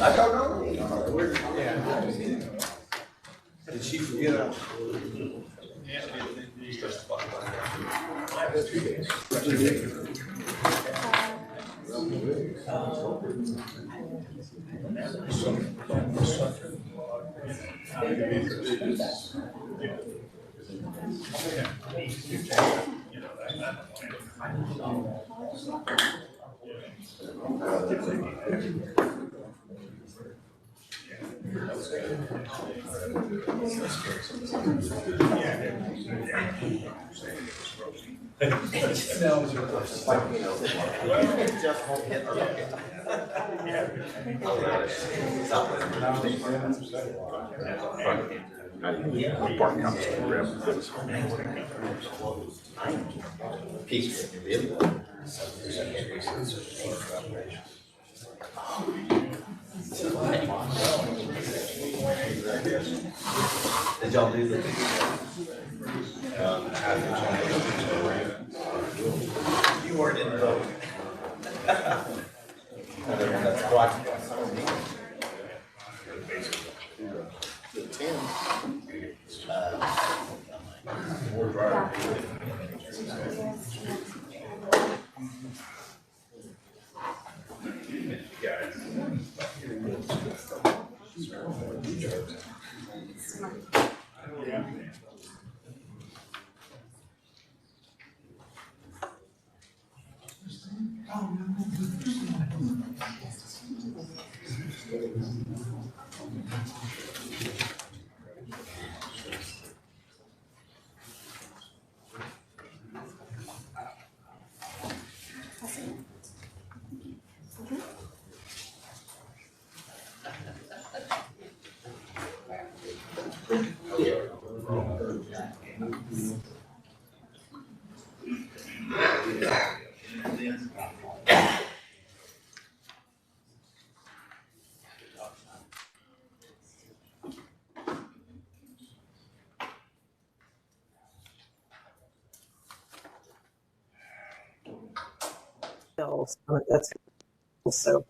I don't know. Did she forget us? Did y'all do the? You weren't in the vote. That's watching. That's so.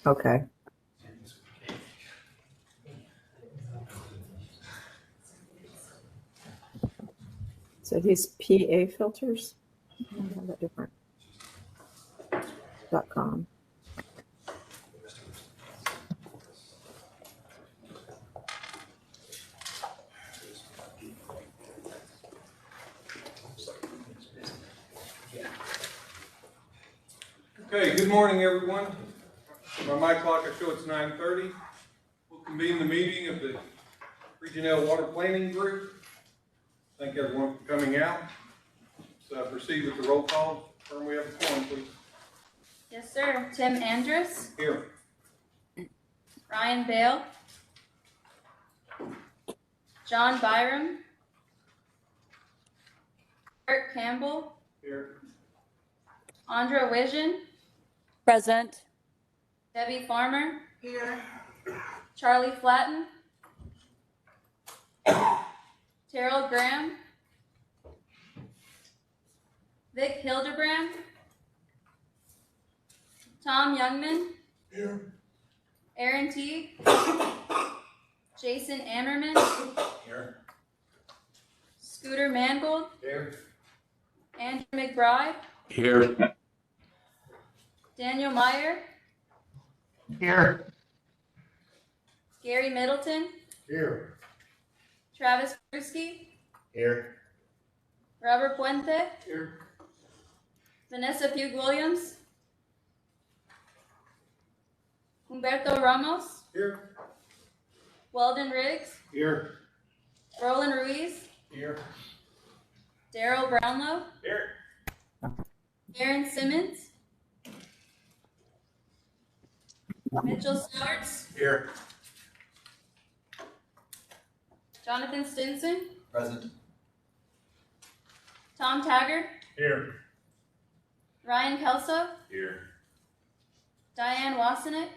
Okay. So these PA filters, I have that different. .com. Okay, good morning, everyone. By my clock, I show it's 9:30. We'll convene the meeting of the Regional Water Planning Group. Thank everyone for coming out. So proceed with the roll call. Firm, we have a quorum, please. Yes, sir. Tim Andrus, Here. Ryan Bale, John Byram, Kurt Campbell, Here. Andra Wision, Present. Debbie Farmer, here. Charlie Flatten, Terrell Graham, Vic Hildebrand, Tom Youngman, Here. Aaron Teague, Jason Ammerman, Here. Scooter Mangold, Here. Andrew McBride, Here. Daniel Meyer, Here. Gary Middleton, Here. Travis Bruschi, Here. Robert Puente, Here. Vanessa Pugh Williams, Humberto Ramos, Here. Weldon Riggs, Here. Roland Ruiz, Here. Daryl Brownlow, Here. Aaron Simmons, Mitchell Swartz, Here. Jonathan Stinson, Present. Tom Taggart, Here. Ryan Kelso, Here. Diane Wasenick,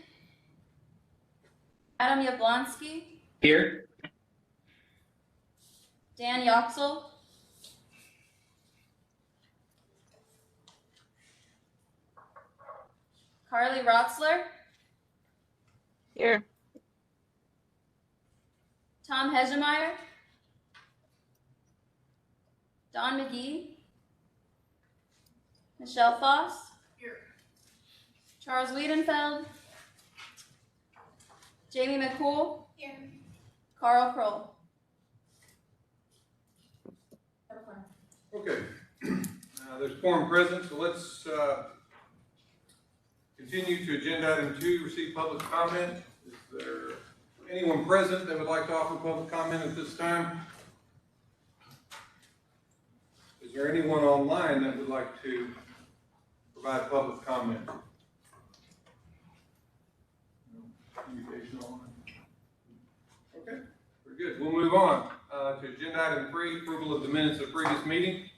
Adam Yablonsky, Here. Dan Yoxel, Carly Rotzler, Here. Tom Hegemeyer, Don McGee, Michelle Foss, Charles Wiedenfeld, Jamie McCool, Carl Kroll. Okay, there's quorum present, so let's continue to agenda item 2, receive public comment. Is there anyone present that would like to offer public comment at this time? Is there anyone online that would like to provide public comment? No communication online? Okay, very good. We'll move on to agenda item 3, approval of the minutes of the previous meeting.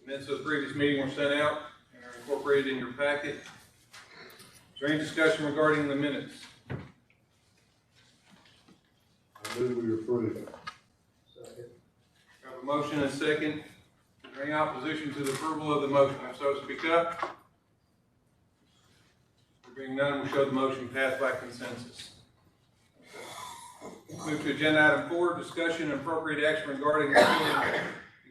The minutes of the previous meeting were sent out and are incorporated in your packet. Is there any discussion regarding the minutes? I move we approve. We have a motion and a second. Is there any opposition to the approval of the motion? If so, speak up. There being none, we'll show the motion passed by consensus. Move to agenda item 4, discussion and appropriate action regarding filling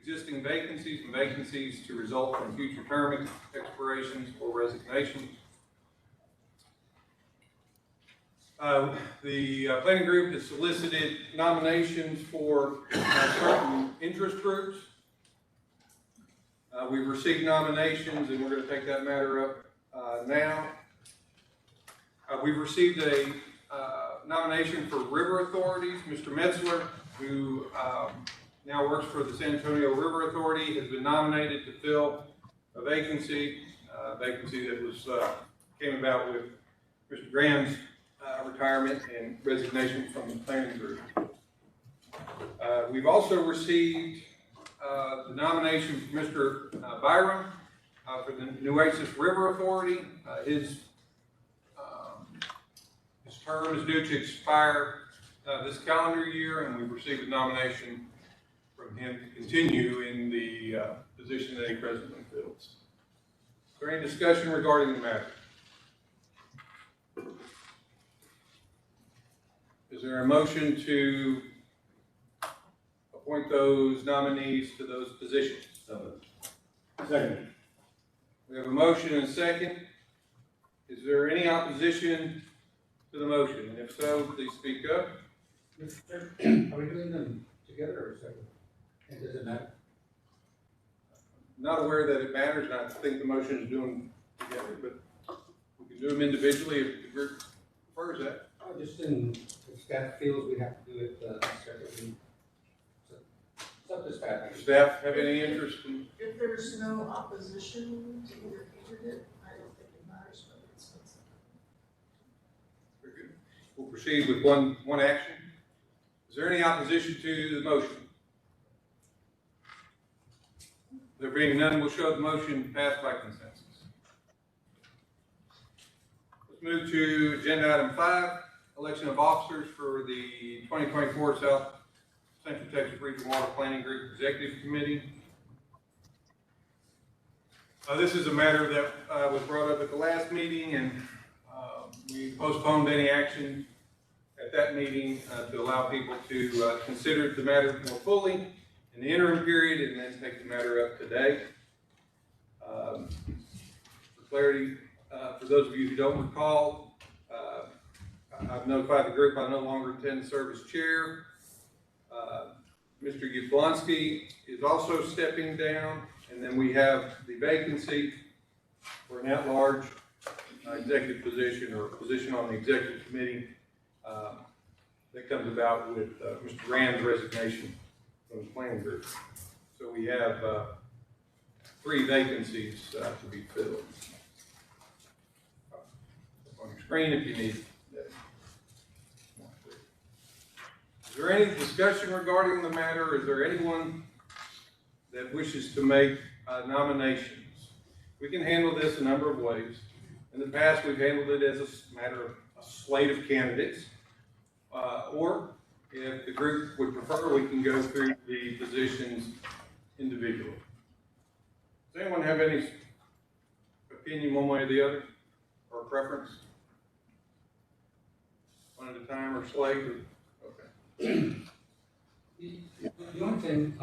existing vacancies and vacancies to result from future term expirations or resignations. The planning group has solicited nominations for certain interest groups. We've received nominations, and we're going to take that matter up now. We've received a nomination for river authorities. Mr. Metzler, who now works for the San Antonio River Authority, has been nominated to fill a vacancy that was came about with Mr. Graham's retirement and resignation from the planning group. We've also received the nomination from Mr. Byram for the Nueces River Authority. His term is due to expire this calendar year, and we've received a nomination from him to continue in the position that he presently fills. Is there any discussion regarding the matter? Is there a motion to appoint those nominees to those positions? Second. We have a motion and a second. Is there any opposition to the motion? And if so, please speak up. Are we doing them together or separate? And does it matter? Not aware that it matters, and I think the motion is doing together, but we can do them individually if the group prefers that. I just didn't, if staff feels we have to do it separately. So, it's up to staff. Does staff have any interest in? If there's no opposition to either candidate, I don't think it matters whether it's one separate. Very good. We'll proceed with one action. Is there any opposition to the motion? There being none, we'll show the motion passed by consensus. Let's move to agenda item 5, election of officers for the 2024 South Central Texas Regional Water Planning Group Executive Committee. This is a matter that was brought up at the last meeting, and we postponed any action at that meeting to allow people to consider the matter more fully in the interim period, and then take the matter up today. For clarity, for those of you who don't recall, I've notified the group I no longer intend to serve as chair. Mr. Yablonsky is also stepping down, and then we have the vacancy for an at-large executive position or position on the executive committee that comes about with Mr. Rand's resignation from the planning group. So we have 3 vacancies to be filled. On your screen if you need it. Is there any discussion regarding the matter? Is there anyone that wishes to make nominations? We can handle this a number of ways. In the past, we've handled it as a matter of a slate of candidates. Or if the group would prefer, we can go through the positions individually. Does anyone have any opinion one way or the other, or preference? One at a time or slate? Okay. The only thing,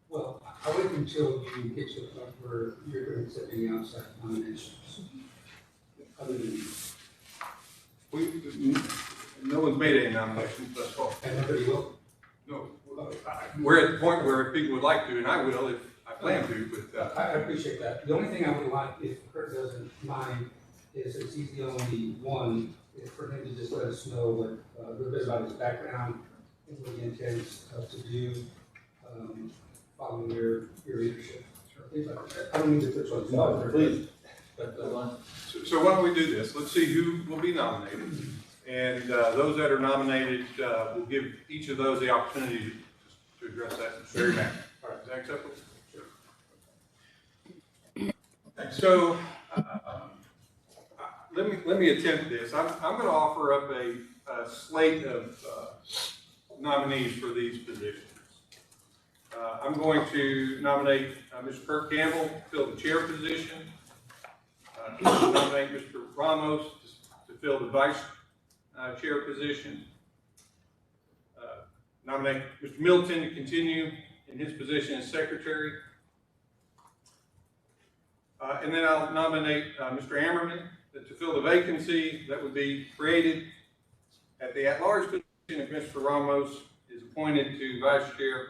well, I wait until you get to the point where you're going to accept any outside nominations. Other than No one's made any nominations thus far. and nobody will. No, we're at the point where if people would like to, and I will if I plan to, but, I appreciate that. The only thing I would like, if Kurt doesn't mind, is since he's the only one, is for him to just let us know what, a little bit about his background and what he intends to do, following your leadership. Things like that. I don't mean to put you on the spot. No, please. But, so why don't we do this? Let's see who will be nominated. And those that are nominated, we'll give each of those the opportunity to address that very matter. All right, is that acceptable? Sure. So let me attempt this. I'm going to offer up a slate of nominees for these positions. I'm going to nominate Mr. Kirk Campbell to fill the chair position. Nominate Mr. Ramos to fill the vice chair position. Nominate Mr. Middleton to continue in his position as secretary. And then I'll nominate Mr. Ammerman to fill the vacancy that would be created at the at-large position if Mr. Ramos is appointed to vice chair.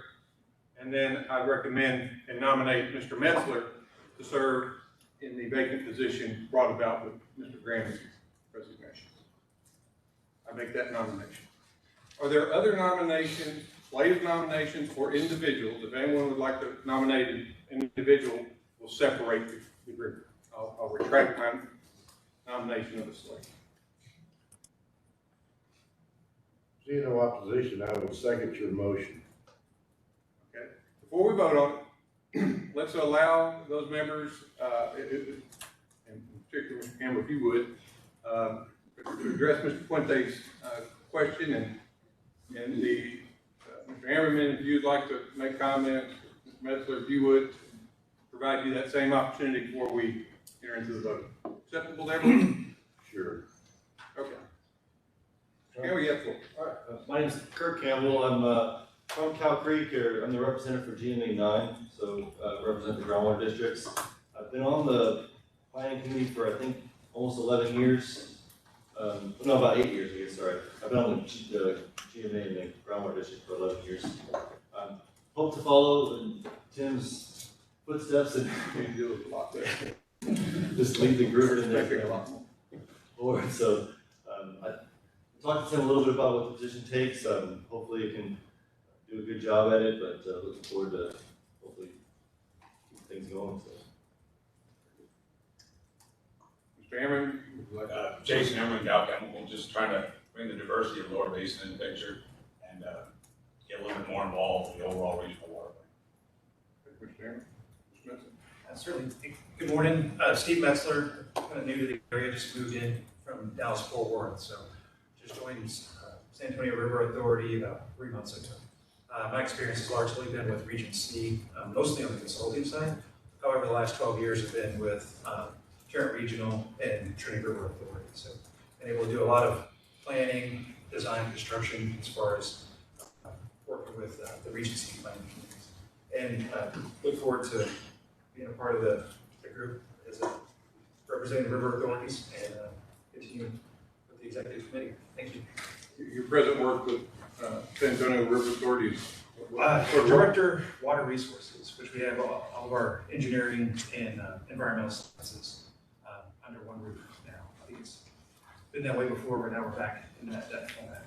And then I recommend and nominate Mr. Metzler to serve in the vacant position brought about with Mr. Graham's resignation. I make that nomination. Are there other nominations, slate of nominations for individuals? If anyone would like to nominate an individual, we'll separate the group. I'll retract my nomination of the slate. Seeing no opposition, I would second your motion. Okay. Before we vote on it, let's allow those members, and particularly Mr. Campbell, if you would, to address Mr. Fuente's question, and the Mr. Ammerman, if you'd like to make comments, Mr. Metzler, if you would, provide you that same opportunity before we enter into the vote. Acceptable to everyone? Sure. Okay. Mr. Campbell, you have the floor. All right, my name's Kirk Campbell. I'm from Cow Creek, or I'm the representative for GMA 9, so represent the groundwater districts. I've been on the planning committee for I think almost 11 years. No, about 8 years, I guess. Sorry, I've been on the GMA and the groundwater district for 11 years. Hope to follow in Tim's footsteps and You do a lot there. just lead the group in Expecting there. a lot more. Forward. So I talked to Tim a little bit about what the position takes. Hopefully it can do a good job at it, but looking forward to hopefully keep things going. So. Mr. Ammerman, would you like to? Jason Emmerman, Dow Chemical, just trying to bring the diversity of Lower Basin in the picture and get a little bit more involved in the overall regional waterway. Mr. Ammerman? Mr. Metzler? Certainly. Good morning. Steve Metzler, kind of new to the area, just moved in from Dallas-Fort Worth, so just joined San Antonio River Authority about 3 months ago. My experience has largely been with Region C, mostly on the consulting side. However, the last 12 years have been with Tarrant Regional and Trinity River Authority. So been able to do a lot of planning, design, construction as far as working with the Region C planning communities. And look forward to being a part of the group as representing the river authorities and continuing with the executive committee. Thank you. Your present work with San Antonio River Authority is Director Water Resources, which we have all of our engineering and environmental sciences under one roof now. I think it's been that way before, but now we're back in that format.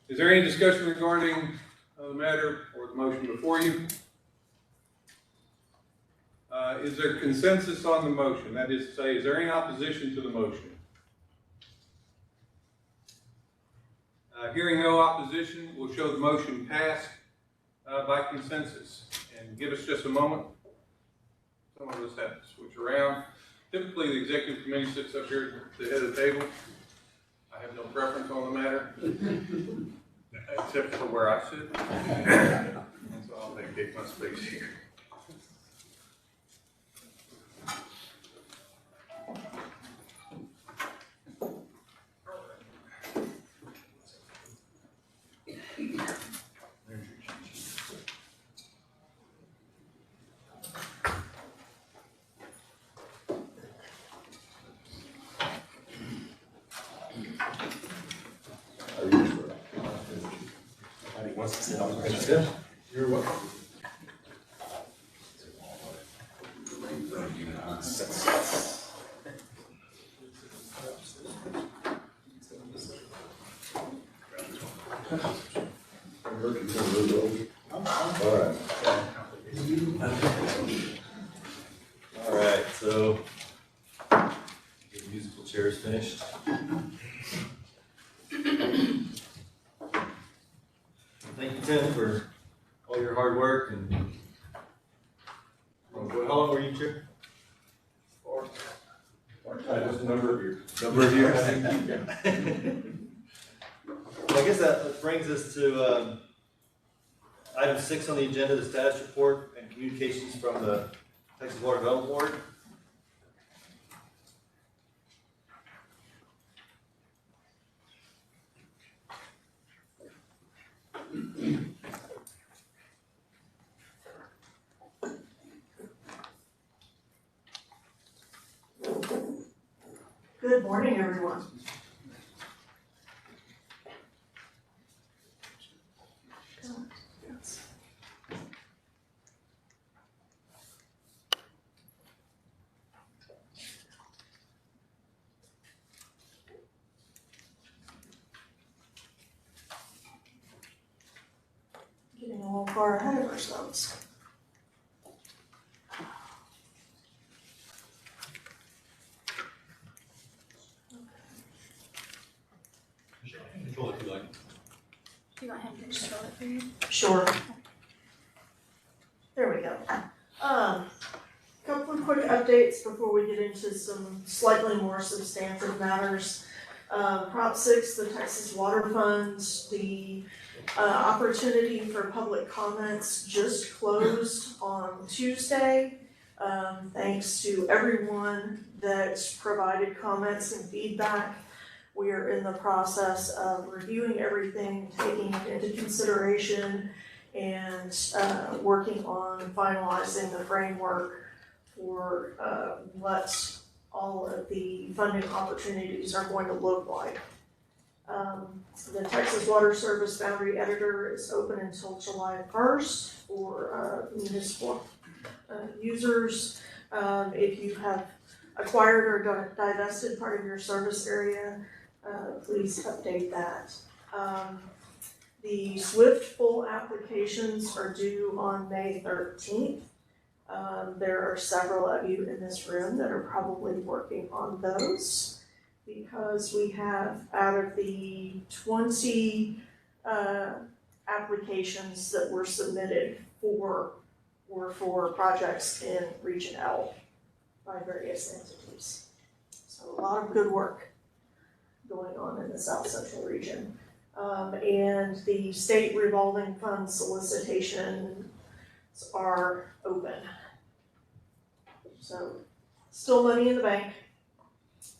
Is there any discussion regarding the matter or the motion before you? Is there consensus on the motion? That is to say, is there any opposition to the motion? Hearing no opposition, we'll show the motion passed by consensus. And give us just a moment. Some of us have to switch around. Typically, the executive committee sits up here at the head of the table. I have no preference on the matter, except for where I sit. And so I'll vacate my space here. You're welcome. All right. All right, so get the musical chairs finished. Thank you, Tim, for all your hard work and how long were you chair? Just a number of years. Number of years. Well, I guess that brings us to item 6 on the agenda, the status report and communications from the Texas Water Development Board. Good morning, everyone. Getting a little far ahead of ourselves. Control if you like. Do you want him to control it for you? Sure. There we go. Couple of quick updates before we get into some slightly more substantive matters. Prop 6, the Texas Water Fund, the opportunity for public comments just closed on Tuesday. Thanks to everyone that provided comments and feedback. We are in the process of reviewing everything, taking it into consideration, and working on finalizing the framework for what all of the funding opportunities are going to look like. The Texas Water Service Boundary Editor is open until July 1st for municipal users. If you have acquired or divested part of your service area, please update that. The SWIFT full applications are due on May 13th. There are several of you in this room that are probably working on those because we have, out of the 20 applications that were submitted, 4 were for projects in Region L by various entities. So a lot of good work going on in the South Central region. And the state revolving fund solicitations are open. So still money in the bank.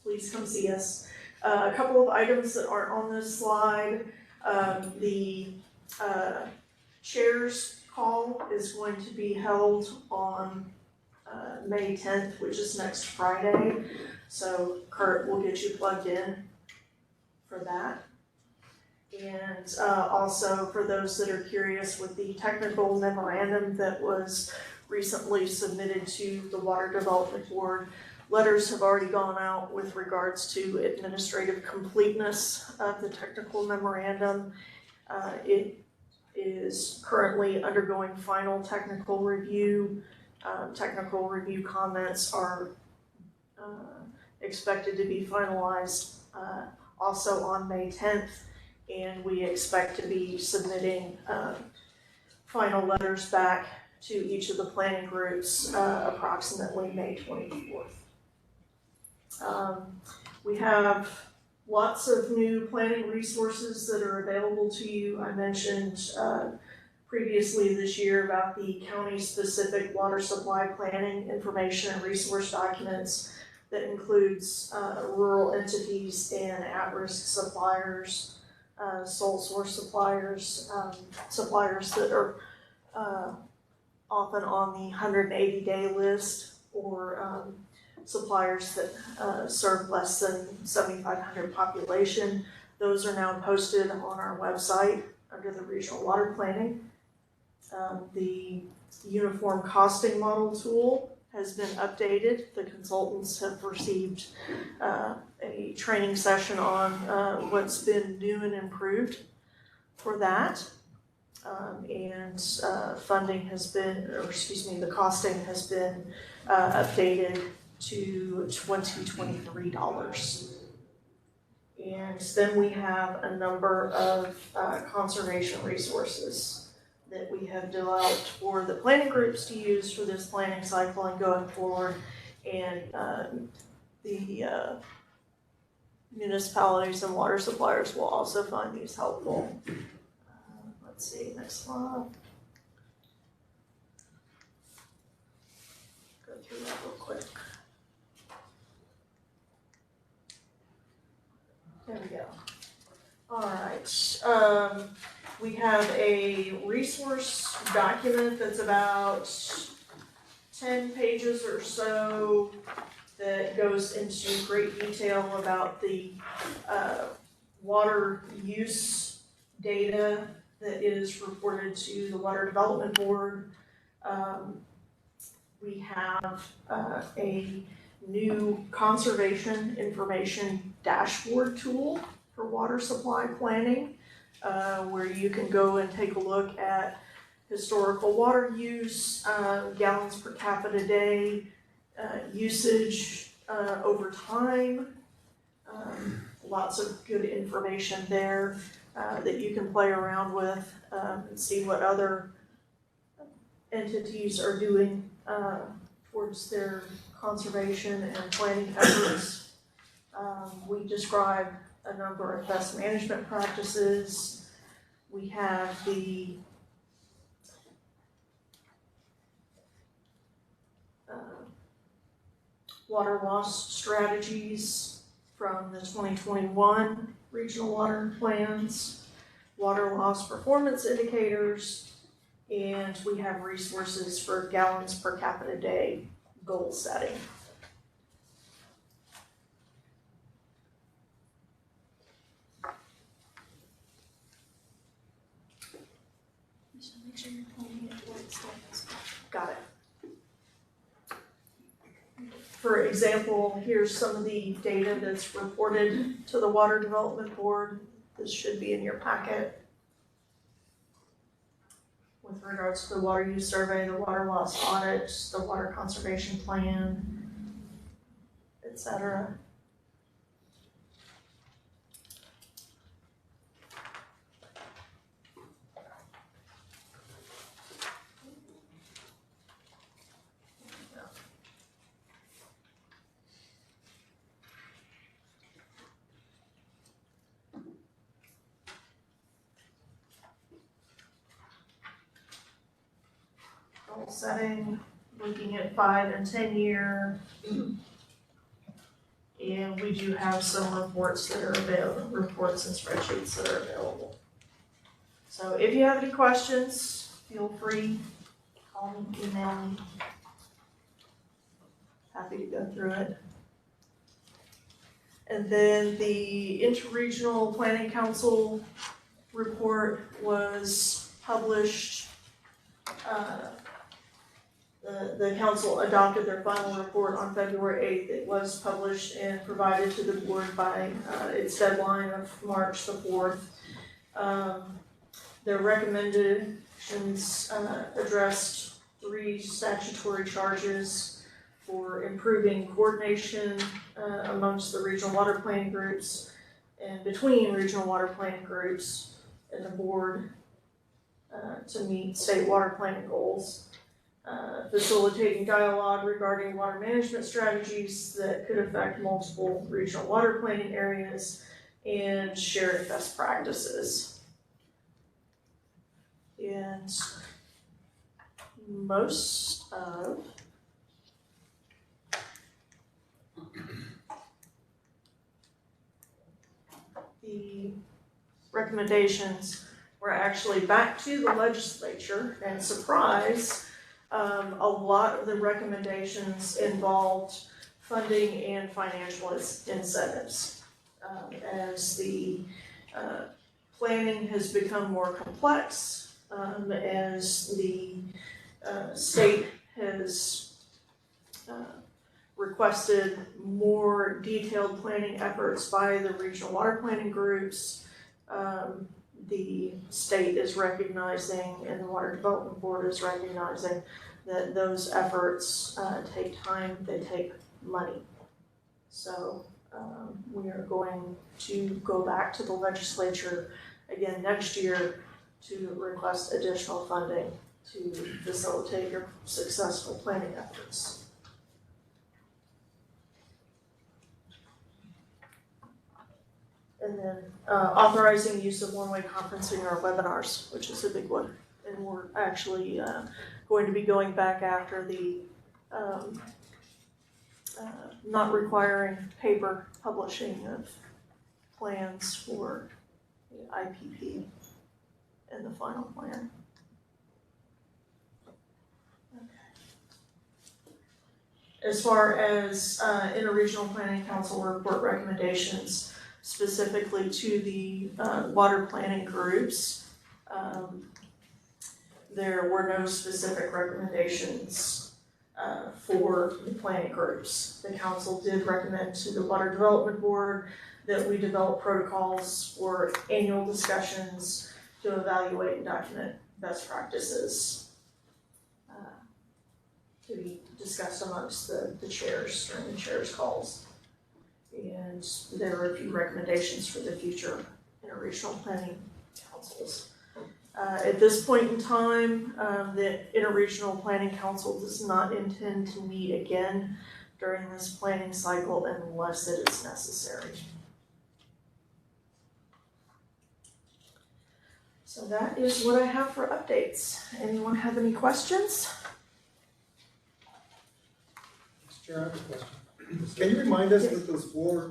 Please come see us. A couple of items that aren't on this slide. The chair's call is going to be held on May 10th, which is next Friday. So Kurt will get you plugged in for that. And also for those that are curious, with the technical memorandum that was recently submitted to the Water Development Board, letters have already gone out with regards to administrative completeness of the technical memorandum. It is currently undergoing final technical review. Technical review comments are expected to be finalized also on May 10th, and we expect to be submitting final letters back to each of the planning groups approximately May 24th. We have lots of new planning resources that are available to you. I mentioned previously this year about the county-specific water supply planning information and resource documents that includes rural entities and at-risk suppliers, sole source suppliers, suppliers that are often on the 180-day list, or suppliers that serve less than 7,500 population. Those are now posted on our website under the regional water planning. The uniform costing model tool has been updated. The consultants have received a training session on what's been new and improved for that. Funding has been, the costing has been updated to $2023. And then we have a number of conservation resources that we have developed for the planning groups to use for this planning cycle and going forward. And the municipalities and water suppliers will also find these helpful. Let's see, next slide. Go through that real quick. There we go. All right. We have a resource document that's about 10 pages or so that goes into great detail about the water use data that is reported to the Water Development Board. We have a new conservation information dashboard tool for water supply planning, where you can go and take a look at historical water use, gallons per capita day, usage over time. Lots of good information there that you can play around with and see what other entities are doing towards their conservation and planning efforts. We describe a number of best management practices. We have the water loss strategies from the 2021 regional water plans, water loss performance indicators, and we have resources for gallons per capita day goal setting. So make sure you're pulling it towards the. Got it. For example, here's some of the data that's reported to the Water Development Board. This should be in your packet. With regards to the water use survey, the water loss audit, the water conservation plan, etc. Goal setting, looking at 5 and 10 year. And we do have some reports that are available, reports and spreadsheets that are available. So if you have any questions, feel free, call me, email me. Happy to go through it. And then the Interregional Planning Council report was published. The council adopted their final report on February 8th. It was published and provided to the board by its deadline of March the 4th. Their recommendations addressed 3 statutory charges for improving coordination amongst the regional water planning groups and between regional water planning groups and the board to meet state water planning goals, facilitating dialogue regarding water management strategies that could affect multiple regional water planning areas, and sharing best practices. And most of the recommendations were actually back to the legislature, and surprise, a lot of the recommendations involved funding and financial incentives. As the planning has become more complex, as the state has requested more detailed planning efforts by the regional water planning groups, the state is recognizing and the Water Development Board is recognizing that those efforts take time, they take money. So we are going to go back to the legislature again next year to request additional funding to facilitate your successful planning efforts. And then authorizing use of one-way conferencing or webinars, which is a big one. And we're actually going to be going back after the not requiring paper publishing of plans for the IPP and the final plan. As far as interregional planning council report recommendations, specifically to the water planning groups, there were no specific recommendations for the planning groups. The council did recommend to the Water Development Board that we develop protocols for annual discussions to evaluate and document best practices to be discussed amongst the chairs during the chairs' calls. And there are a few recommendations for the future interregional planning councils. At this point in time, the Interregional Planning Council does not intend to meet again during this planning cycle unless it is necessary. So that is what I have for updates. Anyone have any questions? Mr. Chair, I have a question. Can you remind us what those four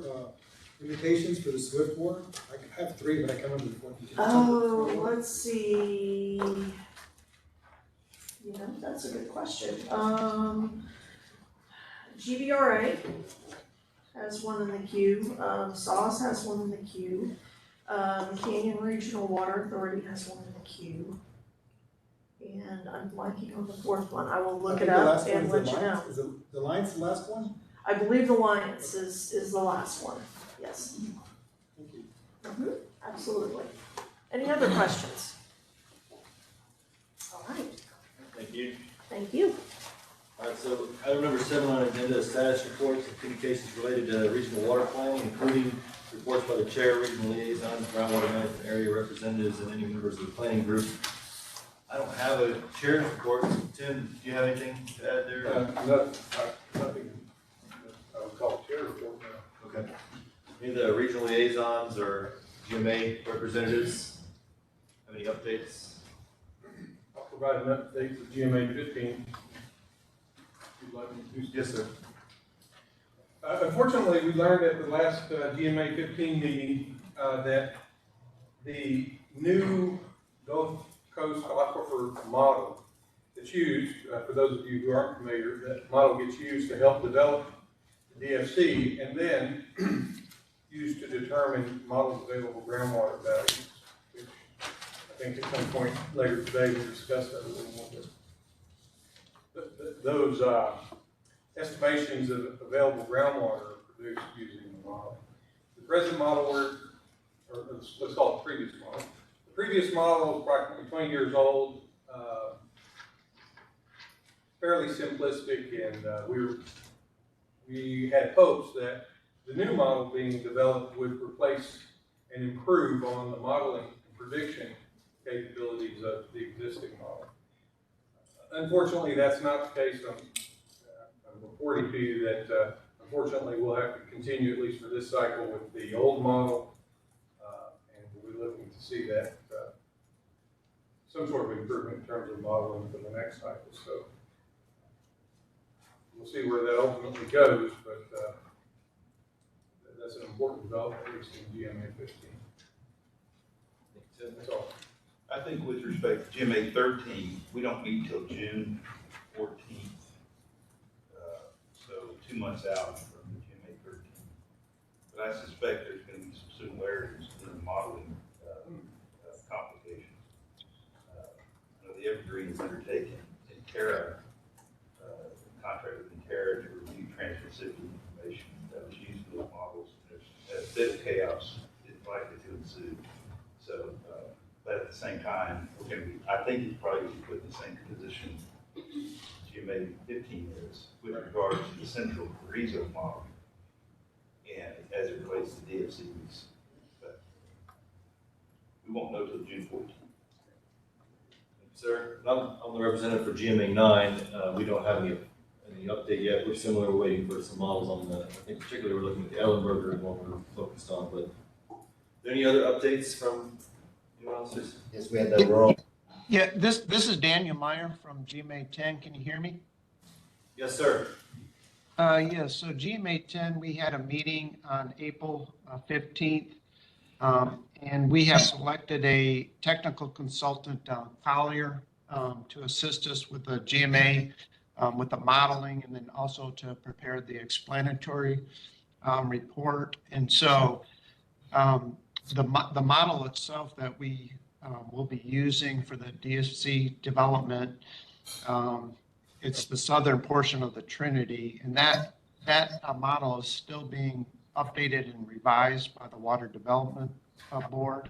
limitations for the Swift were? I have three, but I can't remember the fourth. Oh, let's see. You know, that's a good question. GVRA has one in the queue. SAWS has one in the queue. Canyon Regional Water Authority has one in the queue. And I'm blanking on the fourth one. I will look it up and let you know. Is the Alliance the last one? I believe the Alliance is the last one. Yes. Thank you. Mm-hmm. Absolutely. Any other questions? All right. Thank you. Thank you. All right, so item number 7 on the agenda is status reports and communications related to regional water planning, including reports by the chair, regional liaisons, groundwater management area representatives, and any members of the planning group. I don't have a chair's report. Tim, do you have anything to add there? Nothing I would call chair report now. Okay. Any of the regional liaisons or GMA representatives have any updates? I'll provide an update for GMA 15. If you'd like me to. Yes, sir. Unfortunately, we learned at the last GMA 15 meeting that the new Gulf Coast Aquifer model that's used, for those of you who aren't familiar, that model gets used to help develop the DFC and then used to determine model's available groundwater values, which I think at some point later today we'll discuss that a little more bit. Those estimations of available groundwater are produced using the model. The present model, or let's call it the previous model. The previous model is approximately 20 years old, fairly simplistic, and we had hopes that the new model being developed would replace and improve on the modeling and prediction capabilities of the existing model. Unfortunately, that's not the case. I'm reporting to you that unfortunately we'll have to continue, at least for this cycle, with the old model, and we're looking to see that some sort of improvement in terms of modeling for the next cycle. So we'll see where that ultimately goes, but that's an important development, at least in GMA 15. That's all. I think with respect to GMA 13, we don't meet till June 14th. So 2 months out from the GMA 13. But I suspect there's going to be some similarities in the modeling complications. The Evergreen undertaken in Terra, contract with Terra to review trans-Pacific information that was used in those models. There's a bit of chaos is likely to ensue. So, but at the same time, we're going to be, I think it's probably going to be put in the same position GMA 15 is with regards to the central RESO model and as it relates to DFCs. But we won't know till June 14th. Sir, I'm the representative for GMA 9. We don't have any update yet. We're similar, we're waiting for some models on the, I think particularly we're looking at the Ellenberger and what we're focused on, but are there any other updates from anyone else? Yes, we had the rural. Yeah, this is Daniel Meyer from GMA 10. Can you hear me? Yes, sir. Yes, so GMA 10, we had a meeting on April 15th. And we have selected a technical consultant, Collier, to assist us with the GMA, with the modeling, and then also to prepare the explanatory report. And so the model itself that we will be using for the DFC development, it's the southern portion of the Trinity, and that model is still being updated and revised by the Water Development Board.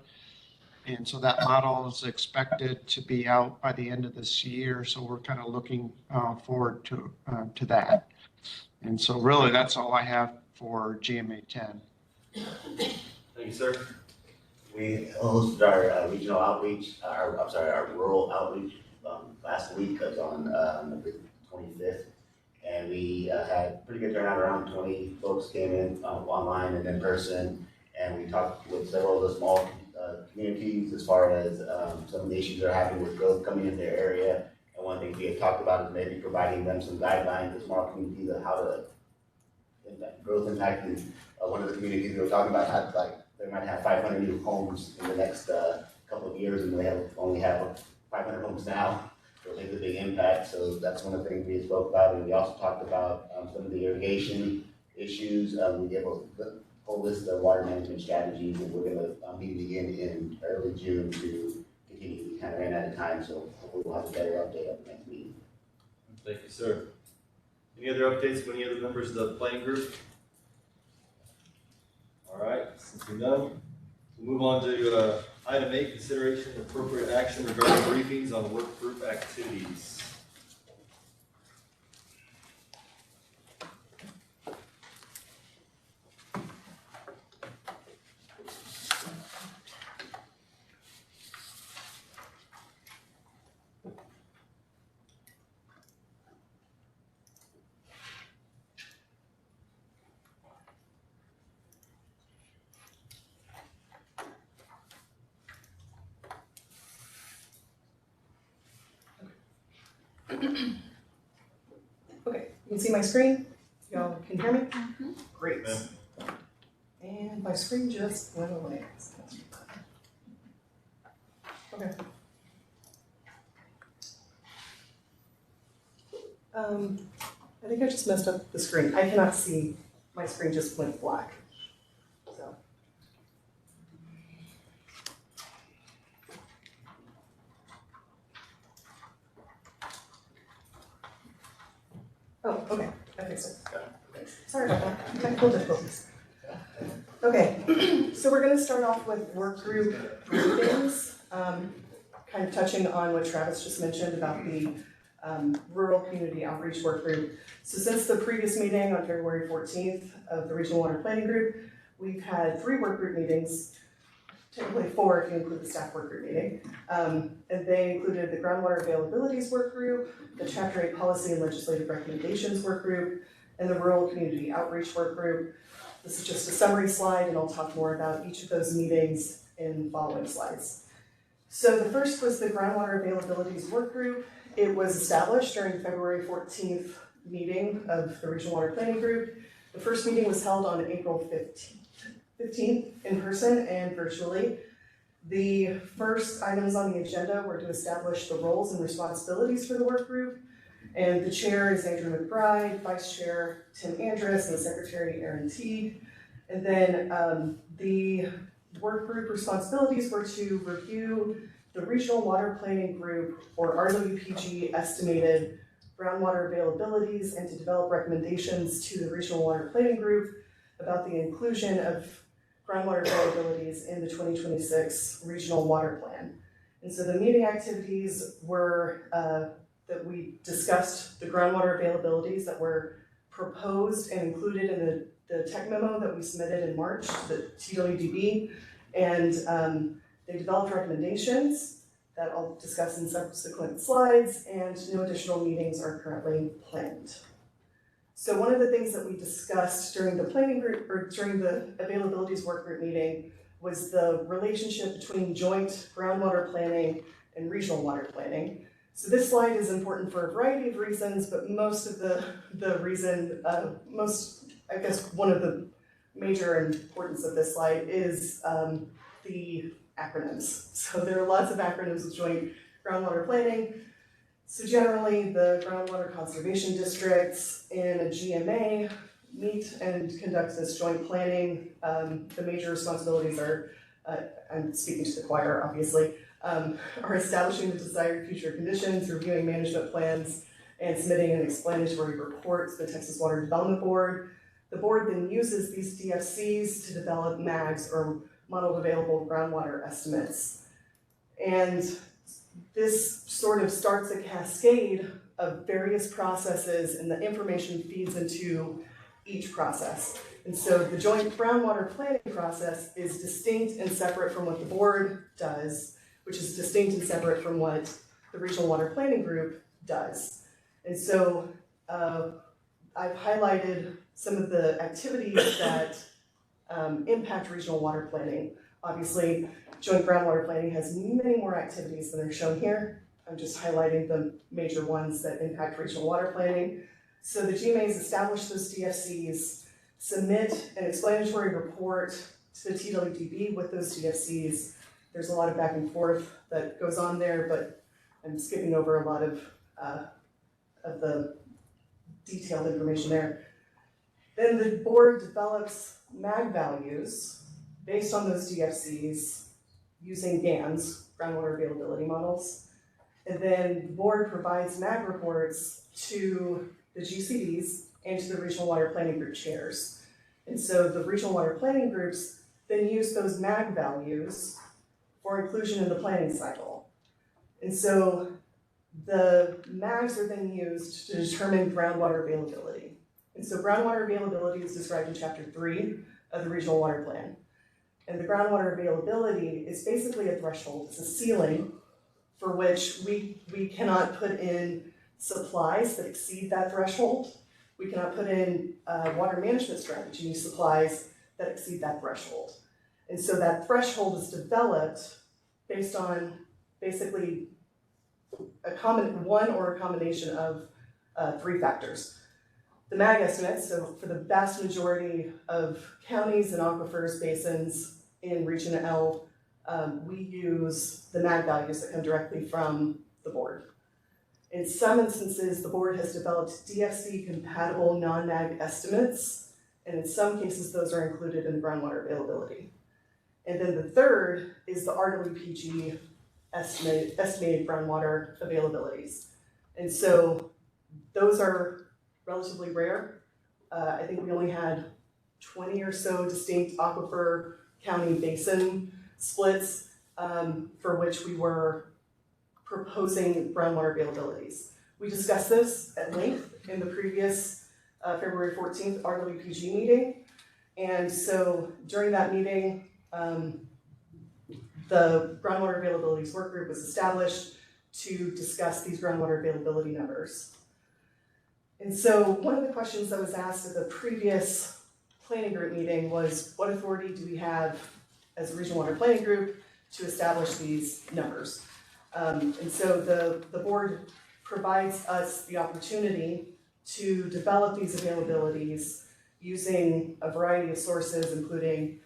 And so that model is expected to be out by the end of this year. So we're kind of looking forward to that. And so really that's all I have for GMA 10. Thank you, sir. We hosted our regional outreach, our rural outreach last week. It was on the 25th. And we had pretty good turnout, around 20 folks came in online and in person. And we talked with several of the small communities as far as some of the issues they're having with growth coming in their area. And one thing we had talked about is maybe providing them some guidelines to small communities of how to growth impact. And one of the communities we were talking about had they might have 500 new homes in the next couple of years, and they only have 500 homes now. So it makes a big impact. So that's one of the things we spoke about. And we also talked about some of the irrigation issues. We gave a whole list of water management strategies, and we're going to meet again in early June to continue. We kind of ran out of time, so hopefully we'll have a better update at the next meeting. Thank you, sir. Any other updates from any other members of the planning group? All right, since we're done, we'll move on to item 8, consideration of appropriate action regarding briefings on work group activities. Okay, you can see my screen? Y'all can hear me? Mm-hmm. Great. And my screen just went away. Okay. I think I just messed up the screen. I cannot see, my screen just went black. So. Oh, okay, I fixed it. Okay. Sorry about that, technical difficulties. Okay, so we're gonna start off with work group briefings, kind of touching on what Travis just mentioned about the rural community outreach work group. So since the previous meeting on February 14th of the Regional Water Planning Group, we've had 3 work group meetings. technically 4 if you include the staff work group meeting. And they included the groundwater availabilities work group, the Chapter 8 policy and legislative recommendations work group, and the rural community outreach work group. This is just a summary slide, and I'll talk more about each of those meetings in following slides. So the first was the groundwater availabilities work group. It was established during February 14th meeting of the Regional Water Planning Group. The first meeting was held on April 15th in person and virtually. The first items on the agenda were to establish the roles and responsibilities for the work group. And the chair is Andrew McBride, vice chair Tim Andrus, and the secretary Erin Teague. And then the work group responsibilities were to review the Regional Water Planning Group, or RWPG, estimated groundwater availabilities and to develop recommendations to the Regional Water Planning Group about the inclusion of groundwater availabilities in the 2026 Regional Water Plan. And so the meeting activities were that we discussed the groundwater availabilities that were proposed and included in the tech memo that we submitted in March to the TWDB, and they developed recommendations that I'll discuss in subsequent slides, and no additional meetings are currently planned. So one of the things that we discussed during the planning group, or during the availabilities work group meeting, was the relationship between joint groundwater planning and regional water planning. So this slide is important for a variety of reasons, but most of the reason, I guess one of the major importance of this slide is the acronyms. So there are lots of acronyms with joint groundwater planning. So generally, the groundwater conservation districts in a GMA meet and conduct this joint planning. The major responsibilities are, I'm speaking to the choir, obviously, are establishing the desired future conditions, reviewing management plans, and submitting an explanatory report to the Texas Water Development Board. The board then uses these DFCs to develop MAGs, or modeled available groundwater estimates. And this sort of starts a cascade of various processes, and the information feeds into each process. And so the joint groundwater planning process is distinct and separate from what the board does, which is distinct and separate from what the Regional Water Planning Group does. And so I've highlighted some of the activities that impact regional water planning. Obviously, joint groundwater planning has many more activities than are shown here. I'm just highlighting the major ones that impact regional water planning. So the GMAs establish those DFCs, submit an explanatory report to the TWDB with those DFCs. There's a lot of back and forth that goes on there, but I'm skipping over a lot of the detailed information there. Then the board develops MAG values based on those DFCs using GANs, groundwater availability models. And then the board provides MAG reports to the GCDs and to the Regional Water Planning Group chairs. And so the Regional Water Planning Groups then use those MAG values for inclusion in the planning cycle. And so the MAGs are then used to determine groundwater availability. And so groundwater availability is described in Chapter 3 of the Regional Water Plan. And the groundwater availability is basically a threshold. It's a ceiling for which we cannot put in supplies that exceed that threshold. We cannot put in water management strategy supplies that exceed that threshold. And so that threshold is developed based on basically one or a combination of 3 factors. The MAG estimates, so for the vast majority of counties and aquifers, basins in Region L, we use the MAG values that come directly from the board. In some instances, the board has developed DFC-compatible non-MAG estimates, and in some cases, those are included in groundwater availability. And then the third is the RWPG estimated groundwater availabilities. And so those are relatively rare. I think we only had 20 or so distinct aquifer county basin splits for which we were proposing groundwater availabilities. We discussed this at length in the previous February 14th RWPG meeting. And so during that meeting, the groundwater availabilities work group was established to discuss these groundwater availability numbers. And so one of the questions that was asked at the previous planning group meeting was, what authority do we have as a regional water planning group to establish these numbers? And so the board provides us the opportunity to develop these availabilities using a variety of sources, including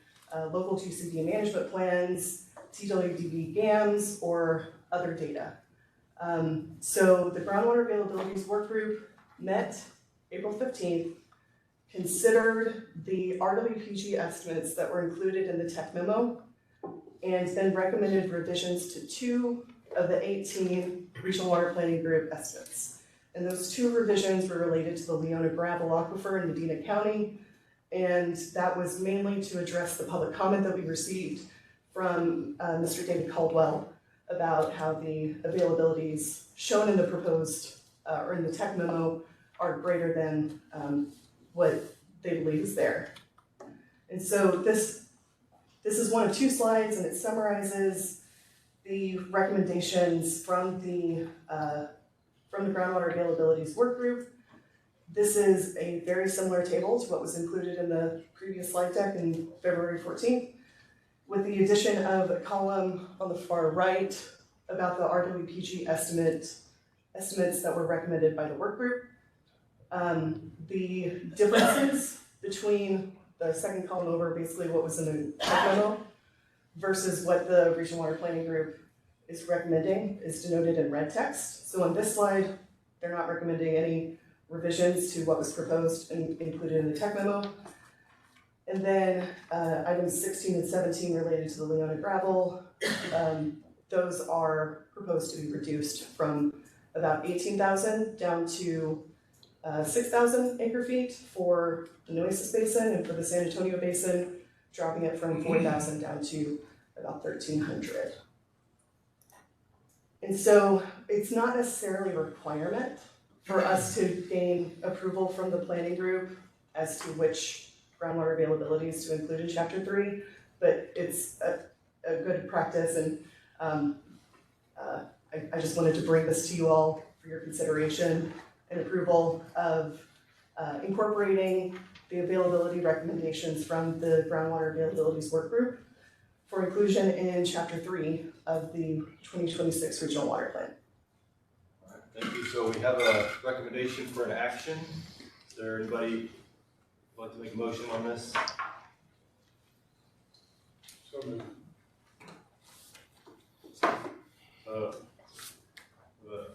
local GCD management plans, TWDB GAMs, or other data. So the groundwater availabilities work group met April 15th, considered the RWPG estimates that were included in the tech memo, and then recommended revisions to 2 of the 18 regional water planning group estimates. And those 2 revisions were related to the Leona gravel aquifer in Medina County, and that was mainly to address the public comment that we received from Mr. David Caldwell about how the availabilities shown in the proposed, or in the tech memo, are greater than what they believe is there. And so this is one of 2 slides, and it summarizes the recommendations from the groundwater availabilities work group. This is a very similar table to what was included in the previous slide deck in February 14th, with the addition of a column on the far right about the RWPG estimates that were recommended by the work group. The differences between the second column over, basically what was in the tech memo, versus what the regional water planning group is recommending is denoted in red text. So on this slide, they're not recommending any revisions to what was proposed and included in the tech memo. And then items 16 and 17 related to the Leona gravel, those are proposed to be reduced from about 18,000 down to 6,000 acre feet for the Nueces Basin, and for the San Antonio Basin, dropping it from 4,000 down to about 1,300. And so it's not necessarily a requirement for us to gain approval from the planning group as to which groundwater availabilities to include in Chapter 3, but it's a good practice, and I just wanted to bring this to you all for your consideration and approval of incorporating the availability recommendations from the groundwater availabilities work group for inclusion in Chapter 3 of the 2026 Regional Water Plan. All right, thank you. So we have a recommendation for an action. Is there anybody who would like to make a motion on this? So moved.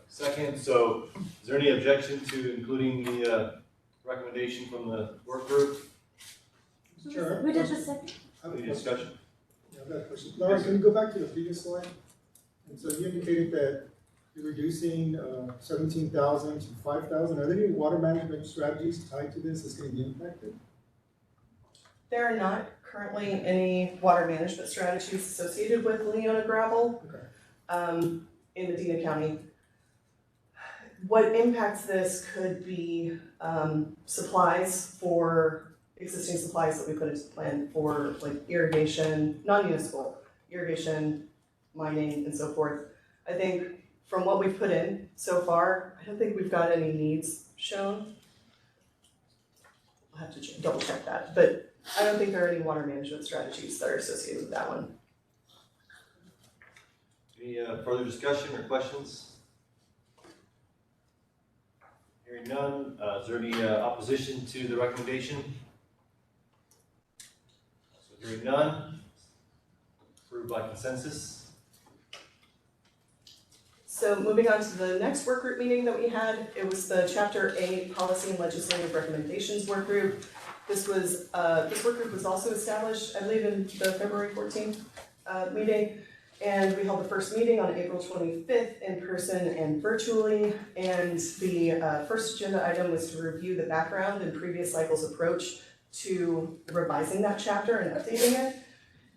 Second, so is there any objection to including the recommendation from the work group? Sure. Who did the second? Any discussion? Yeah, I've got a question. Laura, can you go back to the previous slide? And so you indicated that you're reducing 17,000 to 5,000. Are there any water management strategies tied to this that's going to be impacted? There are not currently any water management strategies associated with Leona gravel in Medina County. What impacts this could be supplies for existing supplies that we put into the plan for like irrigation, non-municipal irrigation, mining, and so forth. I think from what we've put in so far, I don't think we've got any needs shown. I'll have to double check that, but I don't think there are any water management strategies that are associated with that one. Any further discussion or questions? Hearing none, is there any opposition to the recommendation? So hearing none, approved by consensus. So moving on to the next work group meeting that we had, it was the Chapter 8 Policy and Legislative Recommendations work group. This work group was also established, I believe, in the February 14th meeting. And we held the first meeting on April 25th in person and virtually. And the first agenda item was to review the background and previous cycle's approach to revising that chapter and updating it.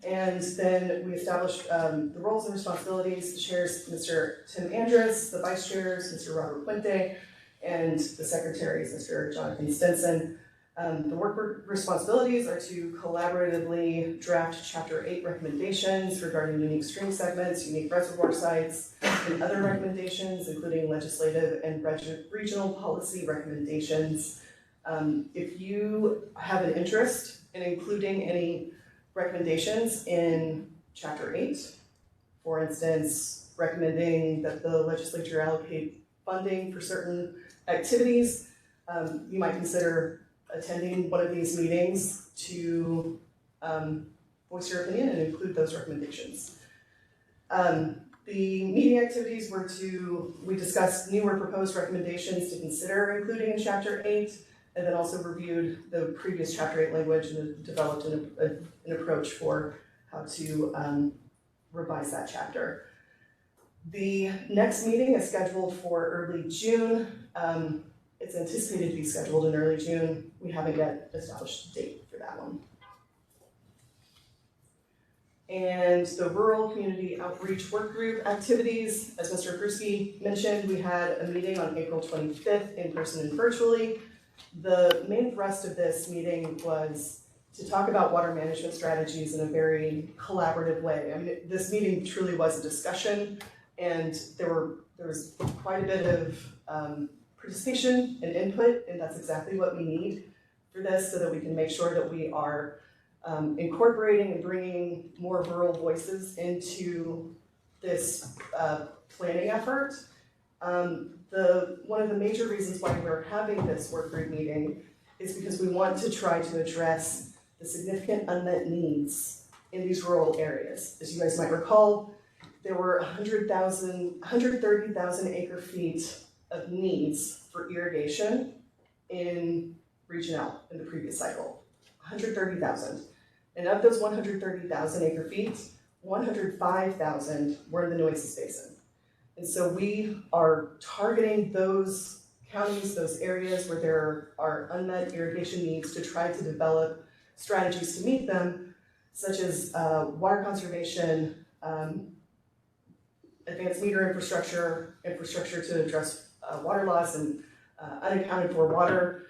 And then we established the roles and responsibilities. The chairs, Mr. Tim Andrus, the vice chairs, Mr. Robert Puente, and the secretaries, Mr. Jonathan Stinson. The work responsibilities are to collaboratively draft Chapter 8 recommendations regarding unique stream segments, unique reservoir sites, and other recommendations, including legislative and regional policy recommendations. If you have an interest in including any recommendations in Chapter 8, for instance, recommending that the legislature allocate funding for certain activities, you might consider attending one of these meetings to voice your opinion and include those recommendations. The meeting activities were we discussed new or proposed recommendations to consider including in Chapter 8, and then also reviewed the previous Chapter 8 language and developed an approach for how to revise that chapter. The next meeting is scheduled for early June. It's anticipated to be scheduled in early June. We haven't yet established a date for that one. And the Rural Community Outreach Work Group activities, as Mr. Kruski mentioned, we had a meeting on April 25th in person and virtually. The main thrust of this meeting was to talk about water management strategies in a very collaborative way. I mean, this meeting truly was a discussion, and there was quite a bit of participation and input, and that's exactly what we need for this so that we can make sure that we are incorporating and bringing more rural voices into this planning effort. One of the major reasons why we're having this work group meeting is because we want to try to address the significant unmet needs in these rural areas. As you guys might recall, there were 130,000 acre feet of needs for irrigation in Region L in the previous cycle. 130,000. And of those 130,000 acre feet, 105,000 were in the Nueces Basin. And so we are targeting those counties, those areas where there are unmet irrigation needs to try to develop strategies to meet them, such as water conservation, advanced meter infrastructure to address water loss and unaccounted for water.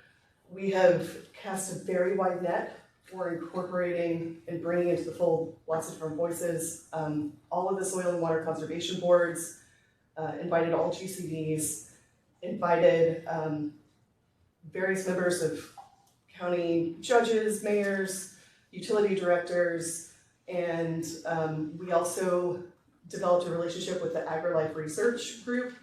We have cast a very wide net for incorporating and bringing into the fold lots of different voices. All of the soil and water conservation boards, invited all GCDs, invited various members of county judges, mayors, utility directors, and we also developed a relationship with the AgriLife Research Group,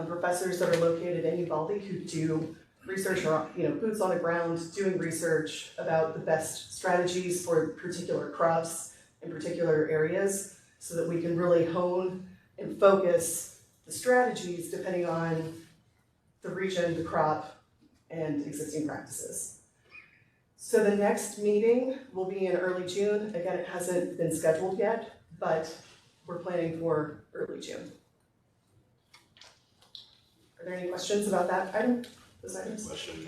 professors that are located in Uvalde who do research, or boots on the ground, doing research about the best strategies for particular crops in particular areas, so that we can really hone and focus the strategies depending on the region, the crop, and existing practices. So the next meeting will be in early June. Again, it hasn't been scheduled yet, but we're planning for early June. Are there any questions about that item? Those items? Question,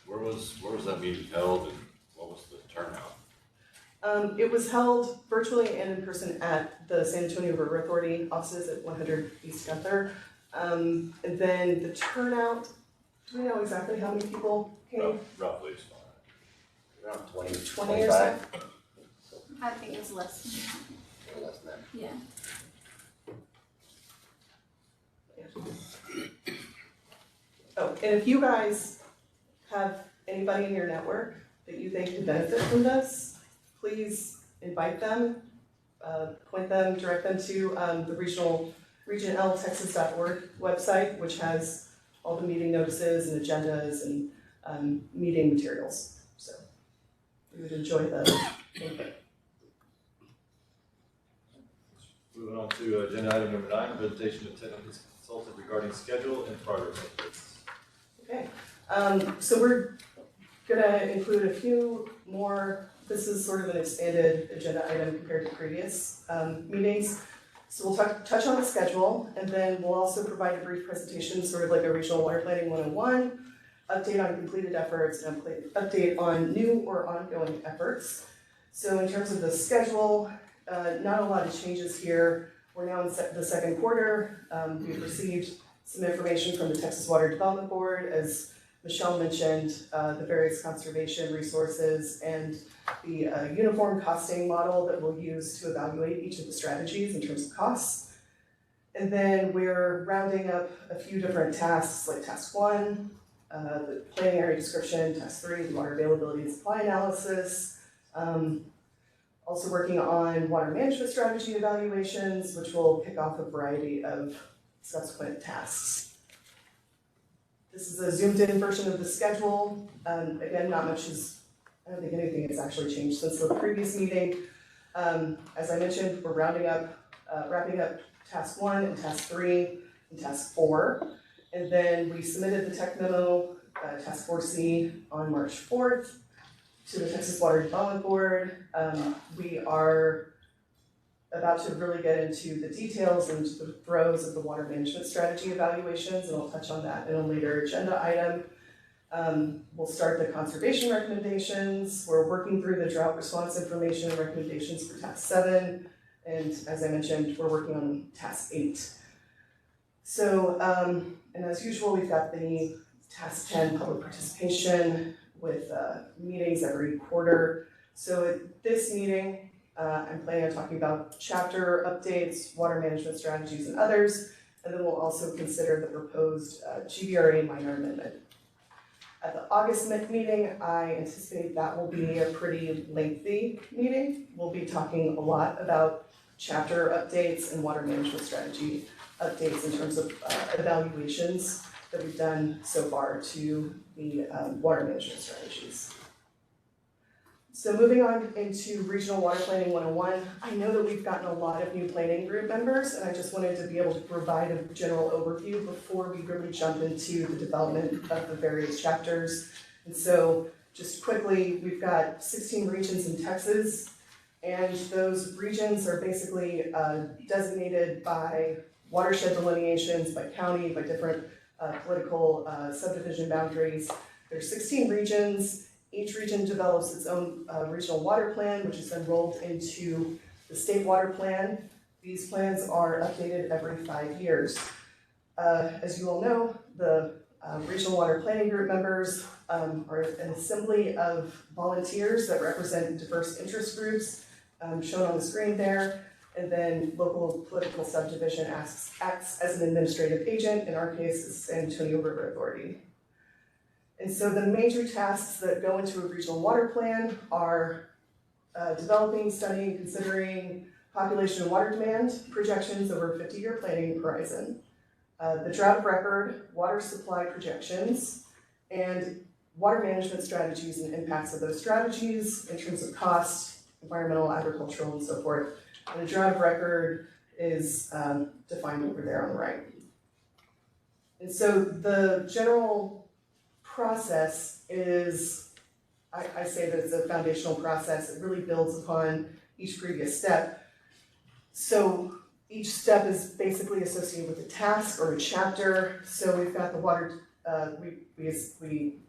where was that meeting held and what was the turnout? It was held virtually and in person at the San Antonio River Authority offices at 100 East Gunther. And then the turnout, do we know exactly how many people came? Roughly, Around 20, 20 or so? I think it's less than that. less than that. Yeah. Oh, and if you guys have anybody in your network that you think could benefit from this, please invite them, point them, direct them to the regionltexas.org website, which has all the meeting notices and agendas and meeting materials. So we would enjoy the input. Moving on to agenda item number 9, presentation of technical consultant regarding schedule and progress updates. Okay, so we're gonna include a few more. This is sort of an expanded agenda item compared to previous meetings. So we'll touch on the schedule, and then we'll also provide a brief presentation, sort of like a regional water planning 101, update on completed efforts, and update on new or ongoing efforts. So in terms of the schedule, not a lot of changes here. We're now in the second quarter. We've received some information from the Texas Water Development Board as Michelle mentioned the various conservation resources and the uniform costing model that we'll use to evaluate each of the strategies in terms of costs. And then we're rounding up a few different tasks like task 1, the planning area description, task 3, the water availability and supply analysis. Also working on water management strategy evaluations, which will kick off a variety of subsequent tasks. This is a zoomed in version of the schedule. Again, not much I don't think anything has actually changed since the previous meeting. As I mentioned, we're wrapping up task 1 and task 3 and task 4. And then we submitted the tech memo, task 4C, on March 4th to the Texas Water Development Board. We are about to really get into the details and the throes of the water management strategy evaluations, and I'll touch on that in a later agenda item. We'll start the conservation recommendations. We're working through the drought response information and recommendations for task 7, and as I mentioned, we're working on task 8. So, and as usual, we've got the task 10 public participation with meetings every quarter. So at this meeting, I'm planning on talking about chapter updates, water management strategies, and others, and then we'll also consider the proposed GBRA minor amendment. At the August meeting, I anticipate that will be a pretty lengthy meeting. We'll be talking a lot about chapter updates and water management strategy updates in terms of evaluations that we've done so far to the water management strategies. So moving on into Regional Water Planning 101, I know that we've gotten a lot of new planning group members, and I just wanted to be able to provide a general overview before we really jump into the development of the various chapters. And so just quickly, we've got 16 regions in Texas, and those regions are basically designated by watershed delineations, by county, by different political subdivision boundaries. There's 16 regions. Each region develops its own regional water plan, which is then rolled into the state water plan. These plans are updated every 5 years. As you all know, the regional water planning group members are an assembly of volunteers that represent diverse interest groups, shown on the screen there. And then local political subdivision acts as an administrative agent. In our case, it's San Antonio River Authority. And so the major tasks that go into a regional water plan are developing, studying, considering population and water demand projections over a 50-year planning horizon, the drought of record, water supply projections, and water management strategies and impacts of those strategies in terms of cost, environmental, agricultural, and so forth. And the drought of record is defined over there on the right. And so the general process is, I say that it's a foundational process. It really builds upon each previous step. So each step is basically associated with a task or a chapter. So we've got the water, we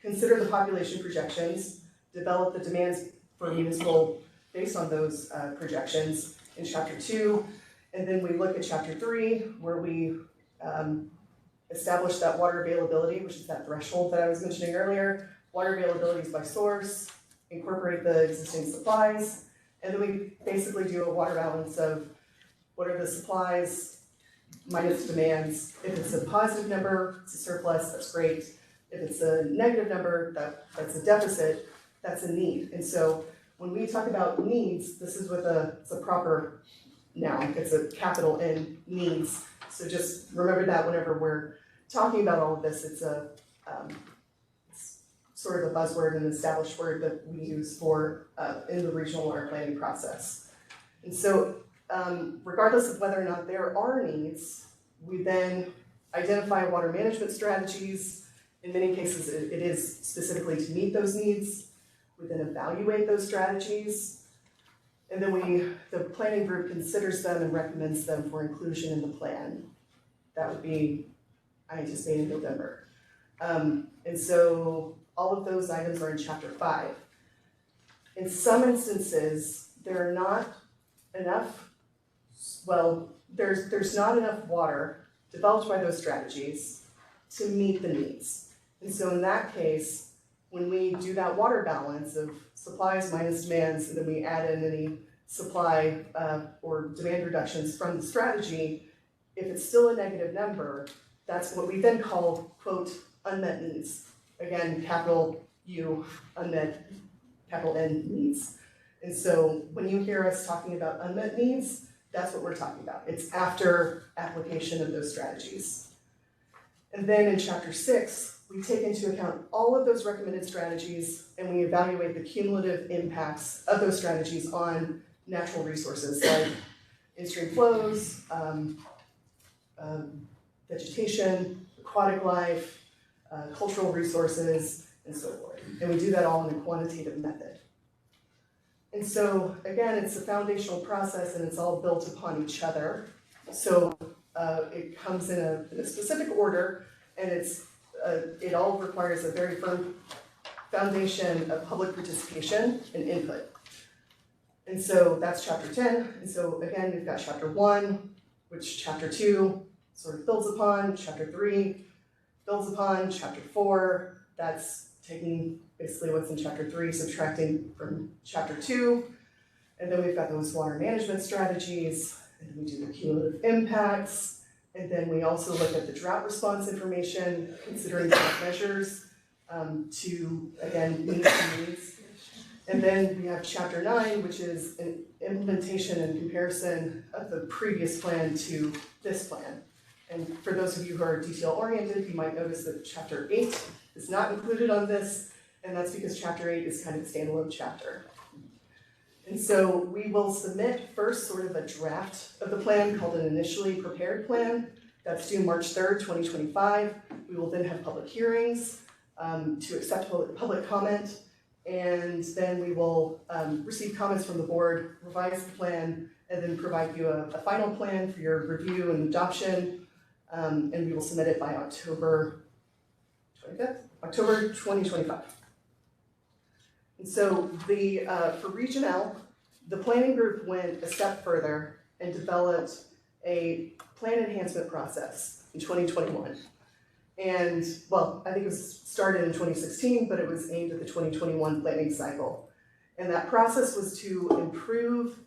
consider the population projections, develop the demands for municipal based on those projections in chapter 2. And then we look at chapter 3, where we establish that water availability, which is that threshold that I was mentioning earlier. Water availability is by source, incorporate the existing supplies, and then we basically do a water balance of what are the supplies minus demands. If it's a positive number, it's a surplus, that's great. If it's a negative number, that's a deficit, that's a need. And so when we talk about needs, this is with it's a proper noun, it's a capital N, needs. So just remember that whenever we're talking about all of this, it's sort of a buzzword, an established word that we use for in the regional water planning process. And so regardless of whether or not there are needs, we then identify water management strategies. In many cases, it is specifically to meet those needs. We then evaluate those strategies. And then the planning group considers them and recommends them for inclusion in the plan. That would be, I anticipate, in November. And so all of those items are in chapter 5. In some instances, there are not enough, well, there's not enough water developed by those strategies to meet the needs. And so in that case, when we do that water balance of supplies minus demands, and then we add in any supply or demand reductions from the strategy, if it's still a negative number, that's what we then call, quote, unmet needs. Again, capital U, unmet, capital N needs. And so when you hear us talking about unmet needs, that's what we're talking about. It's after application of those strategies. And then in chapter 6, we take into account all of those recommended strategies and we evaluate the cumulative impacts of those strategies on natural resources like in-stream flows, vegetation, aquatic life, cultural resources, and so forth. And we do that all in a quantitative method. And so, again, it's a foundational process and it's all built upon each other. So it comes in a specific order, and it all requires a very firm foundation of public participation and input. And so that's chapter 10. And so again, we've got chapter 1, which chapter 2 sort of builds upon, chapter 3 builds upon, chapter 4, that's taking basically what's in chapter 3, subtracting from chapter 2. And then we've got those water management strategies, and then we do the cumulative impacts. And then we also look at the drought response information, considering drought measures to, again, meet the needs. And then we have chapter 9, which is an implementation and comparison of the previous plan to this plan. And for those of you who are detail oriented, you might notice that chapter 8 is not included on this, and that's because chapter 8 is kind of a standalone chapter. And so we will submit first sort of a draft of the plan called an initially prepared plan. That's due March 3rd, 2025. We will then have public hearings to accept public comment, and then we will receive comments from the board, revise the plan, and then provide you a final plan for your review and adoption, and we will submit it by October 25th, October 2025. And so for Region L, the planning group went a step further and developed a plan enhancement process in 2021. And, well, I think it was started in 2016, but it was aimed at the 2021 planning cycle. And that process was to improve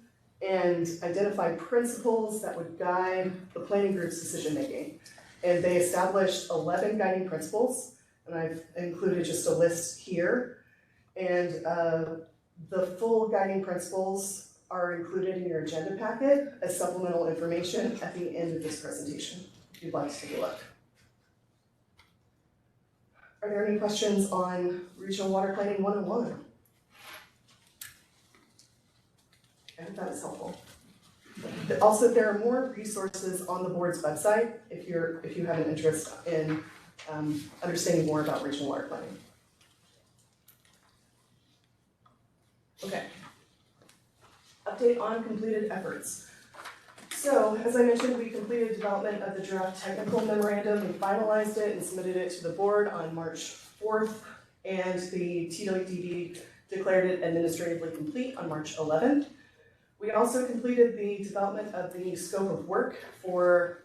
and identify principles that would guide the planning group's decision-making. And they established 11 guiding principles, and I've included just a list here. And the full guiding principles are included in your agenda packet as supplemental information at the end of this presentation, if you'd like to take a look. Are there any questions on Regional Water Planning 101? I hope that was helpful. Also, there are more resources on the board's website if you have an interest in understanding more about regional water planning. Okay. Update on completed efforts. So, as I mentioned, we completed development of the draft technical memorandum. We finalized it and submitted it to the board on March 4th, and the TWDD declared it administratively complete on March 11th. We also completed the development of the scope of work for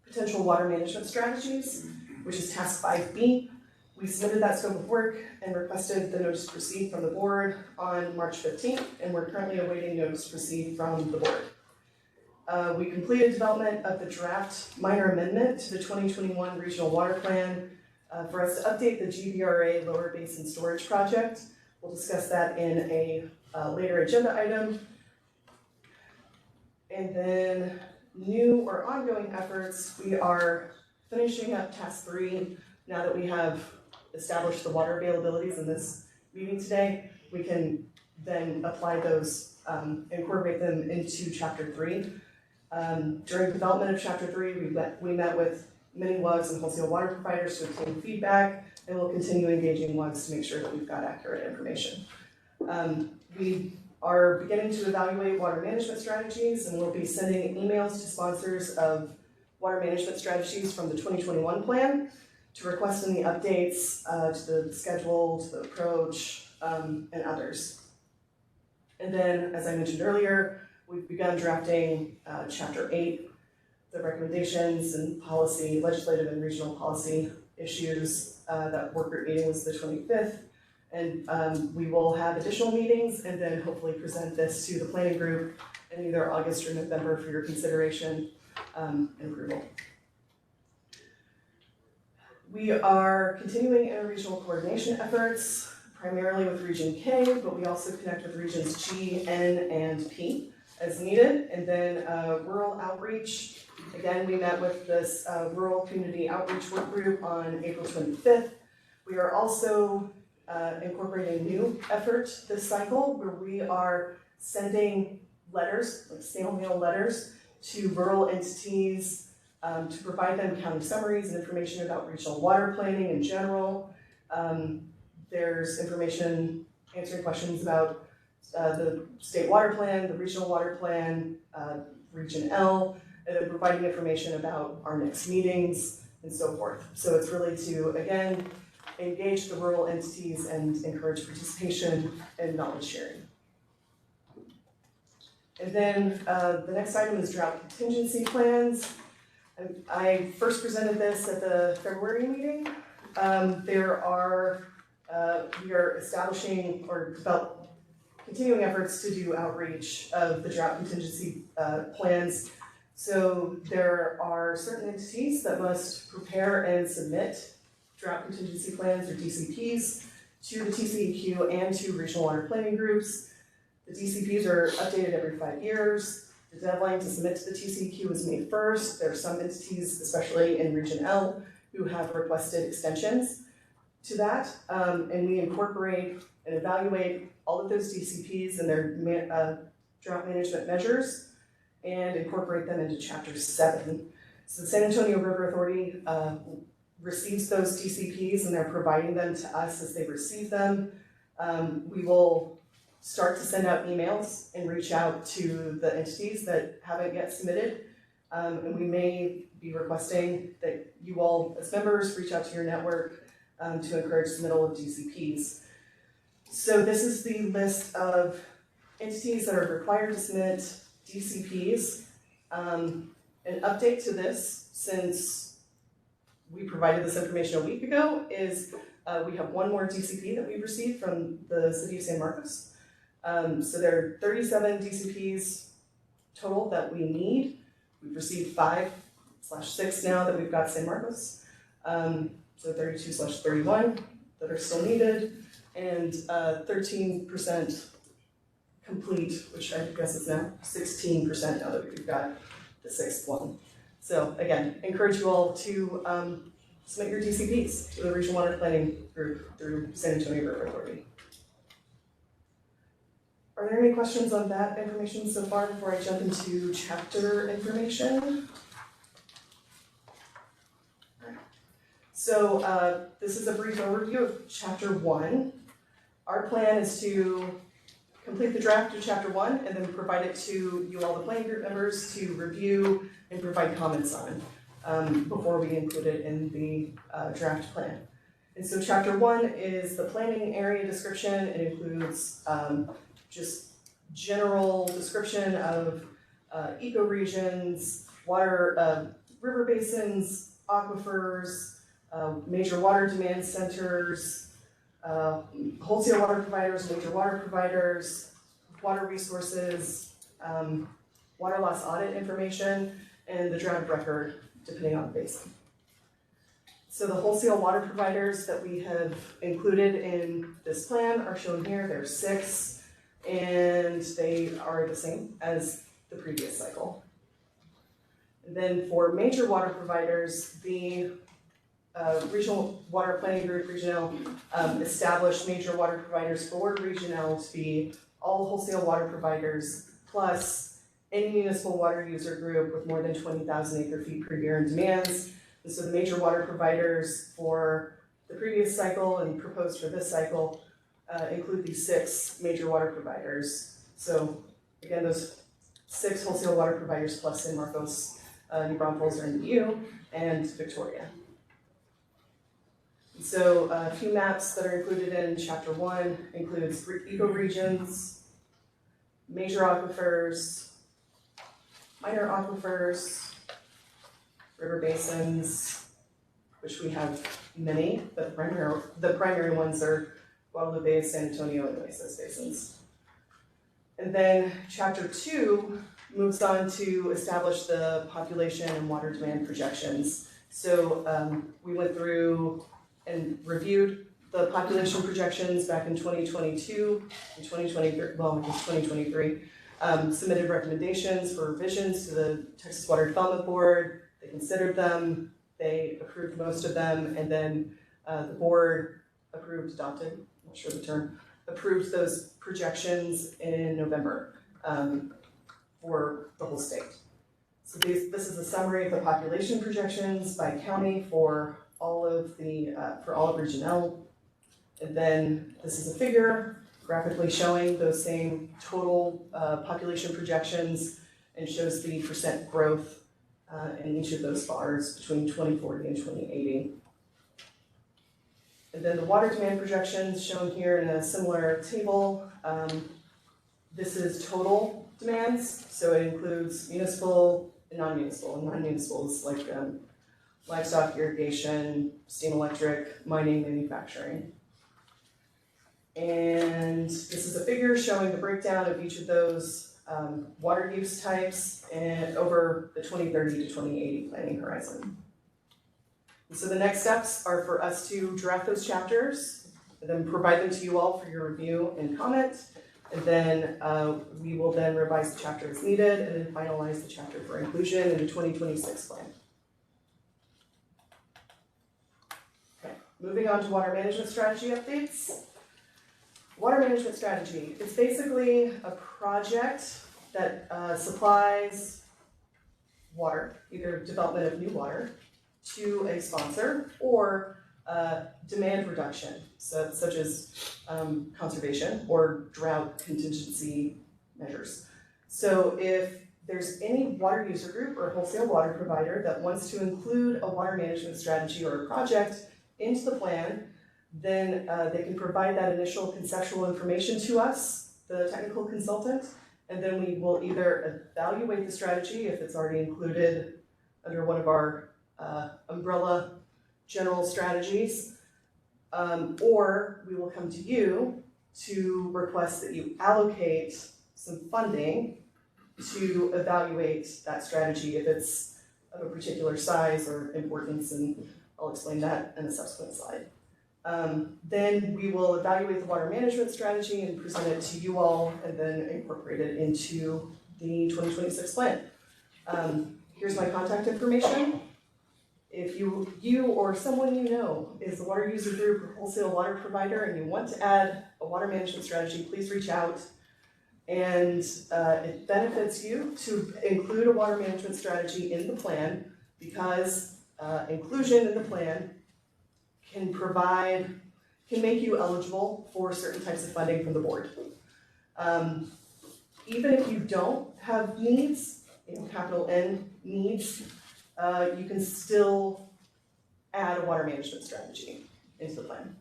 potential water management strategies, which is task 5B. We submitted that scope of work and requested the notice to proceed from the board on March 15th, and we're currently awaiting notice to proceed from the board. We completed development of the draft minor amendment to the 2021 Regional Water Plan for us to update the GBRA Lower Basin Storage Project. We'll discuss that in a later agenda item. And then new or ongoing efforts, we are finishing up task 3 now that we have established the water availabilities in this meeting today. We can then apply those, incorporate them into chapter 3. During development of chapter 3, we met with many WUGs and wholesale water providers to obtain feedback, and we'll continue engaging WUGs to make sure that we've got accurate information. We are beginning to evaluate water management strategies, and we'll be sending emails to sponsors of water management strategies from the 2021 plan to request any updates to the schedule, to the approach, and others. And then, as I mentioned earlier, we've begun drafting chapter 8, the recommendations and policy, legislative and regional policy issues. That work group meeting was the 25th. And we will have additional meetings and then hopefully present this to the planning group in either August or November for your consideration and approval. We are continuing interregional coordination efforts, primarily with Region K, but we also connect with Regions G, N, and P as needed. And then rural outreach. Again, we met with this rural community outreach work group on April 25th. We are also incorporating a new effort this cycle where we are sending letters, like snail mail letters, to rural entities to provide them county summaries and information about regional water planning in general. There's information answering questions about the state water plan, the regional water plan, Region L, and then providing information about our next meetings and so forth. So it's really to, again, engage the rural entities and encourage participation and knowledge sharing. And then the next item is drought contingency plans. I first presented this at the February meeting. We are establishing or continuing efforts to do outreach of the drought contingency plans. So there are certain entities that must prepare and submit drought contingency plans or DCPs to the TCEQ and to regional water planning groups. The DCPs are updated every 5 years. The deadline to submit to the TCEQ is May 1st. There are some entities, especially in Region L, who have requested extensions to that. And we incorporate and evaluate all of those DCPs and their drought management measures and incorporate them into Chapter 7. So the San Antonio River Authority receives those DCPs and they're providing them to us as they receive them. We will start to send out emails and reach out to the entities that haven't yet submitted. And we may be requesting that you all, as members, reach out to your network to encourage submittal of DCPs. So this is the list of entities that are required to submit DCPs. An update to this, since we provided this information a week ago, is we have one more DCP that we've received from the city of San Marcos. So there are 37 DCPs total that we need. We've received 5/6 now that we've got San Marcos. So 32/31 that are still needed, and 13% complete, which I guess is now 16% now that we've got the 6th one. So again, encourage you all to submit your DCPs to the Regional Water Planning Group through San Antonio River Authority. Are there any questions on that information so far before I jump into chapter information? So this is a brief overview of Chapter 1. Our plan is to complete the draft of Chapter 1 and then provide it to you all, the planning group members, to review and provide comments on before we include it in the draft plan. And so Chapter 1 is the planning area description. It includes just general description of ecoregions, water, river basins, aquifers, major water demand centers, wholesale water providers, major water providers, water resources, water loss audit information, and the drought record, depending on the basin. So the wholesale water providers that we have included in this plan are shown here. There are 6, and they are the same as the previous cycle. And then for major water providers, the Regional Water Planning Group, Regional, established major water providers for Regional to be all wholesale water providers, plus any municipal water user group with more than 20,000 acre-feet per year in demands. And so the major water providers for the previous cycle and proposed for this cycle include these 6 major water providers. So again, those 6 wholesale water providers plus San Marcos, New Braunfels, or NDU, and Victoria. So a few maps that are included in Chapter 1 includes ecoregions, major aquifers, minor aquifers, river basins, which we have many, but the primary ones are Guadalupe, San Antonio, and Oasis basins. And then chapter 2 moves on to establish the population and water demand projections. So we went through and reviewed the population projections back in 2022 and 2023, well, it was 2023. Submitted recommendations for revisions to the Texas Water Development Board. They considered them, they approved most of them, and then the board adopted, I'm not sure the term, approved those projections in November for the whole state. So this is a summary of the population projections by county for all of Region L. And then this is a figure graphically showing those same total population projections and shows the percent growth in each of those bars between 2040 and 2080. And then the water demand projections shown here in a similar table. This is total demands, so it includes municipal and non-municipal. And non-municipal is like livestock, irrigation, steam electric, mining, manufacturing. And this is a figure showing the breakdown of each of those water use types and over the 2030 to 2080 planning horizon. And so the next steps are for us to draft those chapters and then provide them to you all for your review and comment. And then we will then revise the chapter as needed and then finalize the chapter for inclusion in the 2026 plan. Okay, moving on to water management strategy updates. Water management strategy is basically a project that supplies water, either development of new water, to a sponsor, or demand reduction, such as conservation or drought contingency measures. So if there's any water user group or wholesale water provider that wants to include a water management strategy or a project into the plan, then they can provide that initial conceptual information to us, the technical consultant, and then we will either evaluate the strategy if it's already included under one of our umbrella general strategies, or we will come to you to request that you allocate some funding to evaluate that strategy if it's of a particular size or importance, and I'll explain that in a subsequent slide. Then we will evaluate the water management strategy and present it to you all and then incorporate it into the 2026 plan. Here's my contact information. If you or someone you know is a water user group or wholesale water provider and you want to add a water management strategy, please reach out. And it benefits you to include a water management strategy in the plan because inclusion in the plan can make you eligible for certain types of funding from the board. Even if you don't have needs, capital N needs, you can still add a water management strategy into the plan.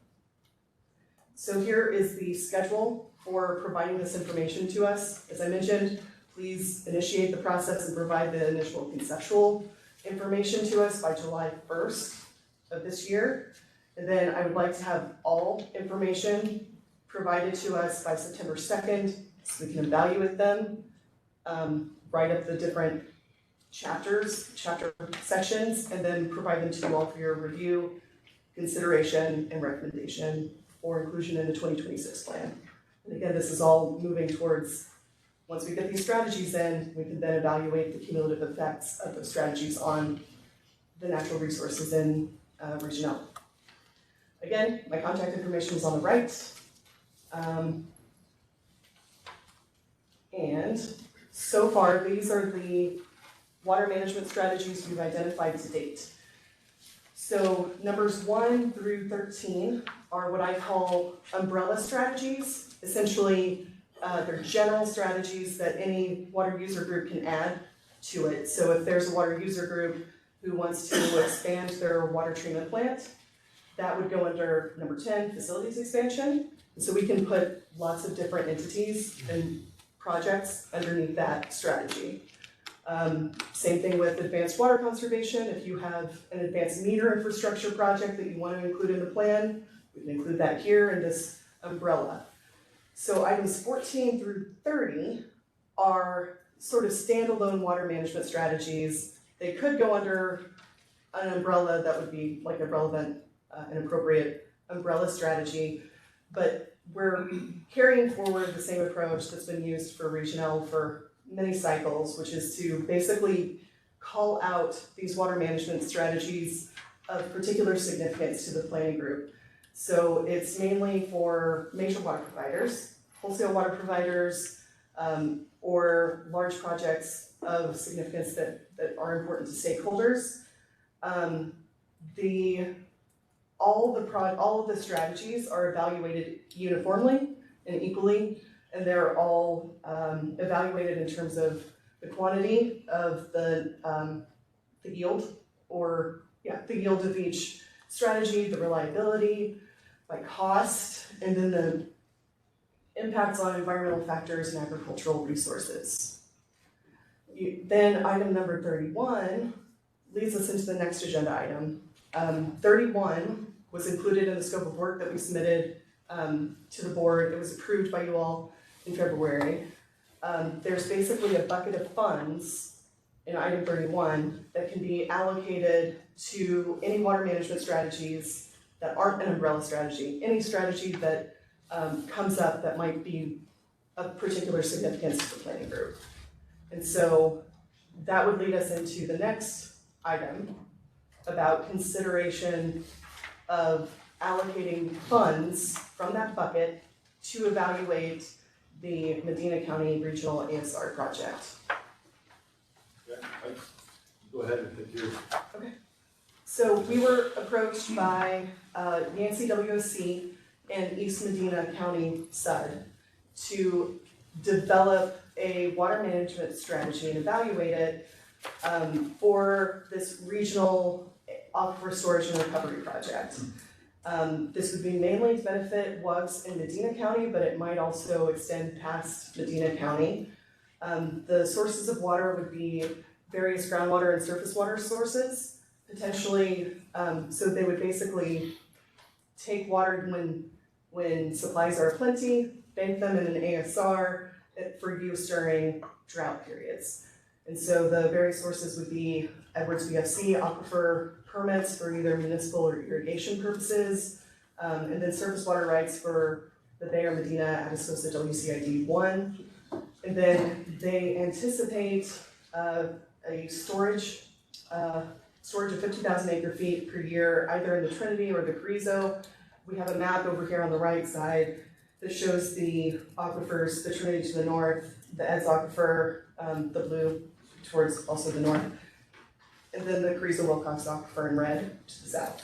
So here is the schedule for providing this information to us. As I mentioned, please initiate the process and provide the initial conceptual information to us by July 1st of this year. And then I would like to have all information provided to us by September 2nd so we can evaluate them, write up the different chapter sections, and then provide them to you all for your review, consideration, and recommendation for inclusion in the 2026 plan. And again, this is all moving towards, once we get these strategies in, we can then evaluate the cumulative effects of those strategies on the natural resources in Region L. Again, my contact information is on the right. And so far, these are the water management strategies we've identified to date. So numbers 1 through 13 are what I call umbrella strategies. Essentially, they're general strategies that any water user group can add to it. So if there's a water user group who wants to expand their water treatment plant, that would go under number 10, facilities expansion. And so we can put lots of different entities and projects underneath that strategy. Same thing with advanced water conservation. If you have an advanced meter infrastructure project that you want to include in the plan, we can include that here in this umbrella. So items 14 through 30 are sort of standalone water management strategies. They could go under an umbrella that would be like a relevant, an appropriate umbrella strategy, but we're carrying forward the same approach that's been used for Regional for many cycles, which is to basically call out these water management strategies of particular significance to the planning group. So it's mainly for major water providers, wholesale water providers, or large projects of significance that are important to stakeholders. All of the strategies are evaluated uniformly and equally, and they're all evaluated in terms of the quantity of the yield, the yield of each strategy, the reliability, by cost, and then the impacts on environmental factors and agricultural resources. Then item number 31 leads us into the next agenda item. 31 was included in the scope of work that we submitted to the board. It was approved by you all in February. There's basically a bucket of funds in item 31 that can be allocated to any water management strategies that aren't an umbrella strategy, any strategy that comes up that might be of particular significance to the planning group. And so that would lead us into the next item about consideration of allocating funds from that bucket to evaluate the Medina County Regional ASR project. Yeah, go ahead and pick yours. Okay. So we were approached by Yancey WSC and East Medina County SUD to develop a water management strategy and evaluate it for this regional aquifer storage and recovery project. This would be mainly to benefit WUGS in Medina County, but it might also extend past Medina County. The sources of water would be various groundwater and surface water sources, potentially, so they would basically take water when supplies are plenty, bank them in an ASR for use during drought periods. And so the various sources would be Edwards BFC aquifer permits for either municipal or irrigation purposes, and then surface water rights for the Bay or Medina Atascosa WCID 1. And then they anticipate a storage of 50,000 acre feet per year, either in the Trinity or the Carrizo. We have a map over here on the right side that shows the aquifers, the Trinity to the north, the Eds aquifer, the blue towards also the north, and then the Carrizo Wilcox aquifer in red to the south.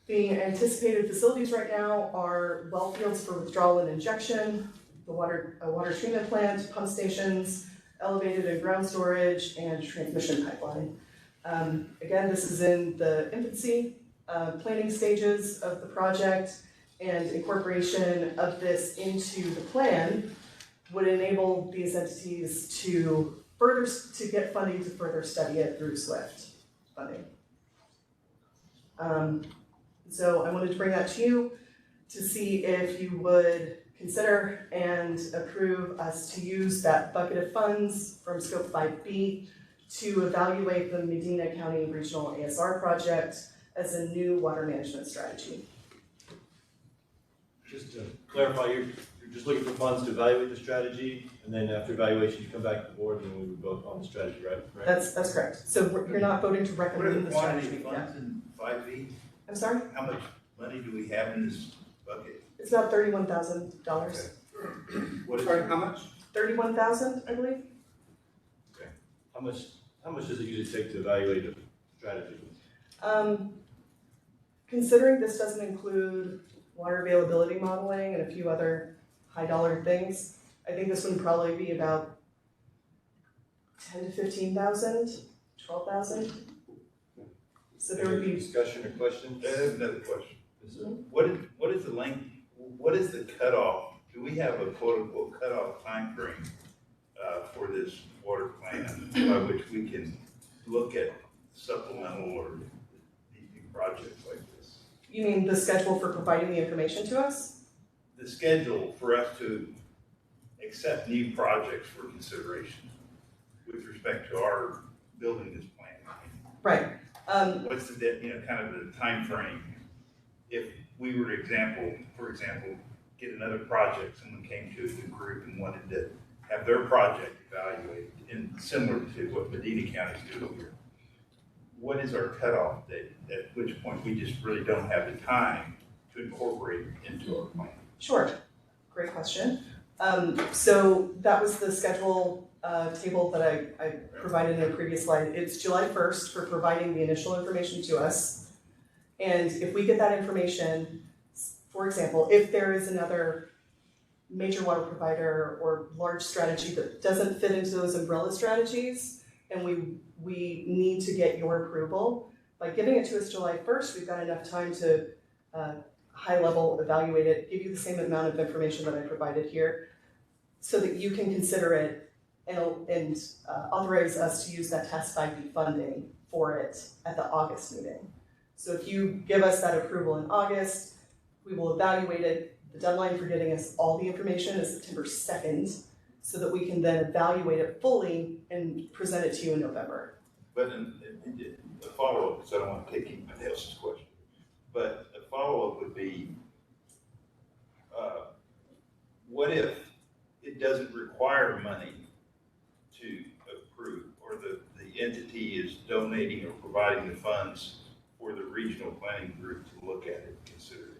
The anticipated facilities right now are well fields for withdrawal and injection, a water treatment plant, pump stations, elevated and ground storage, and transmission pipeline. Again, this is in the infancy planning stages of the project, and incorporation of this into the plan would enable these entities to get funding to further study it through SWIFT funding. So I wanted to bring that to you to see if you would consider and approve us to use that bucket of funds from Scope 5B to evaluate the Medina County Regional ASR project as a new water management strategy. Just to clarify, you're just looking for funds to evaluate the strategy, and then after evaluation, you come back to the board, and then we would vote on the strategy, right? That's correct. So you're not voting to What are recommend the the strategy. quantity of Yeah. funds in 5B? I'm sorry? How much money do we have in this bucket? It's about $31,000. What is Sorry, it? how much? 31,000, I believe. How much does it usually take to evaluate a strategy? Considering this doesn't include water availability modeling and a few other high dollar things, I think this would probably be about 10 to 15,000, 12,000. So there would Any be discussion or questions? I have another question. Yes, sir. What is the length, what is the cutoff? Do we have a quote unquote cutoff time frame for this water plan by which we can look at supplemental or these new projects like this? You mean the schedule for providing the information to us? The schedule for us to accept new projects for consideration with respect to our building this plan. Right. What's the, kind of the timeframe? If we were to for example, get another project, someone came to the group and wanted to have their project evaluated, and similar to what Medina County's doing here. What is our cutoff date, at which point we just really don't have the time to incorporate it into our plan? Sure, great question. So that was the schedule table that I provided in the previous slide. It's July 1st for providing the initial information to us. And if we get that information, for example, if there is another major water provider or large strategy that doesn't fit into those umbrella strategies, and we need to get your approval, by giving it to us July 1st, we've got enough time to high level evaluate it, give you the same amount of information that I provided here, so that you can consider it and authorize us to use that Task 5B funding for it at the August meeting. So if you give us that approval in August, we will evaluate it. The deadline for getting us all the information is September 2nd, so that we can then evaluate it fully and present it to you in November. But a follow-up, because I don't want to take anybody else's question, but a follow-up would be, what if it doesn't require money to approve, or the entity is donating or providing the funds for the regional planning group to look at it and consider it?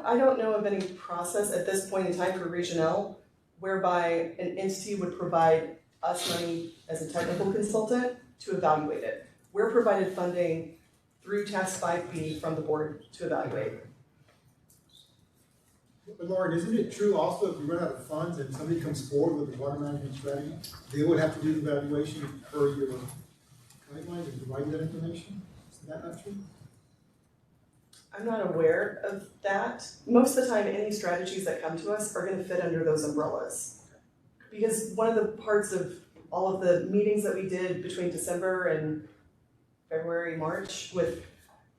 I don't know of any process at this point in time for Regional whereby an entity would provide us money as a technical consultant to evaluate it. We're provided funding through Task 5B from the board to evaluate. But Lauren, isn't it true also if you run out of funds and somebody comes forward with a water management strategy, they would have to do the evaluation per your guidelines and provide you that information? Is that not true? I'm not aware of that. Most of the time, any strategies that come to us are going to fit under those umbrellas. Because one of the parts of all of the meetings that we did between December and February, March with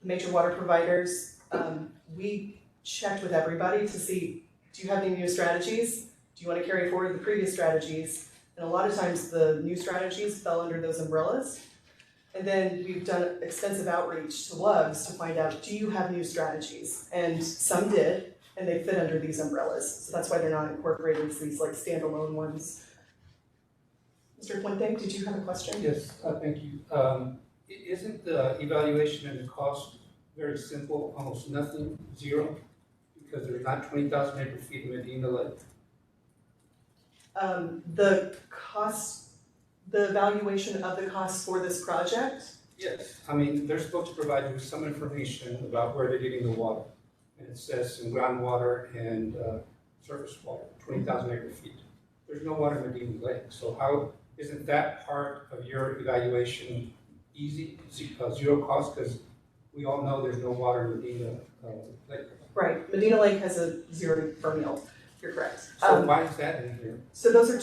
the major water providers, we checked with everybody to see, do you have any new strategies? Do you want to carry forward the previous strategies? And a lot of times the new strategies fell under those umbrellas. And then we've done extensive outreach to WUGs to find out, do you have new strategies? And some did, and they fit under these umbrellas. So that's why they're not incorporated as these like standalone ones. Mr. Puente, did you have a question? Yes, thank you. Isn't the evaluation and the cost very simple, almost nothing, zero? Because there's not 20,000 acre feet in Medina Lake. The cost, the evaluation of the cost for this project? Yes, I mean, they're supposed to provide you with some information about where they're getting the water. And it says some groundwater and surface water, 20,000 acre feet. There's no water in Medina Lake, so how isn't that part of your evaluation easy, zero cost? Because we all know there's no water in Medina Lake. Right, Medina Lake has a zero firm yield, you're correct. So why is that in here? So those are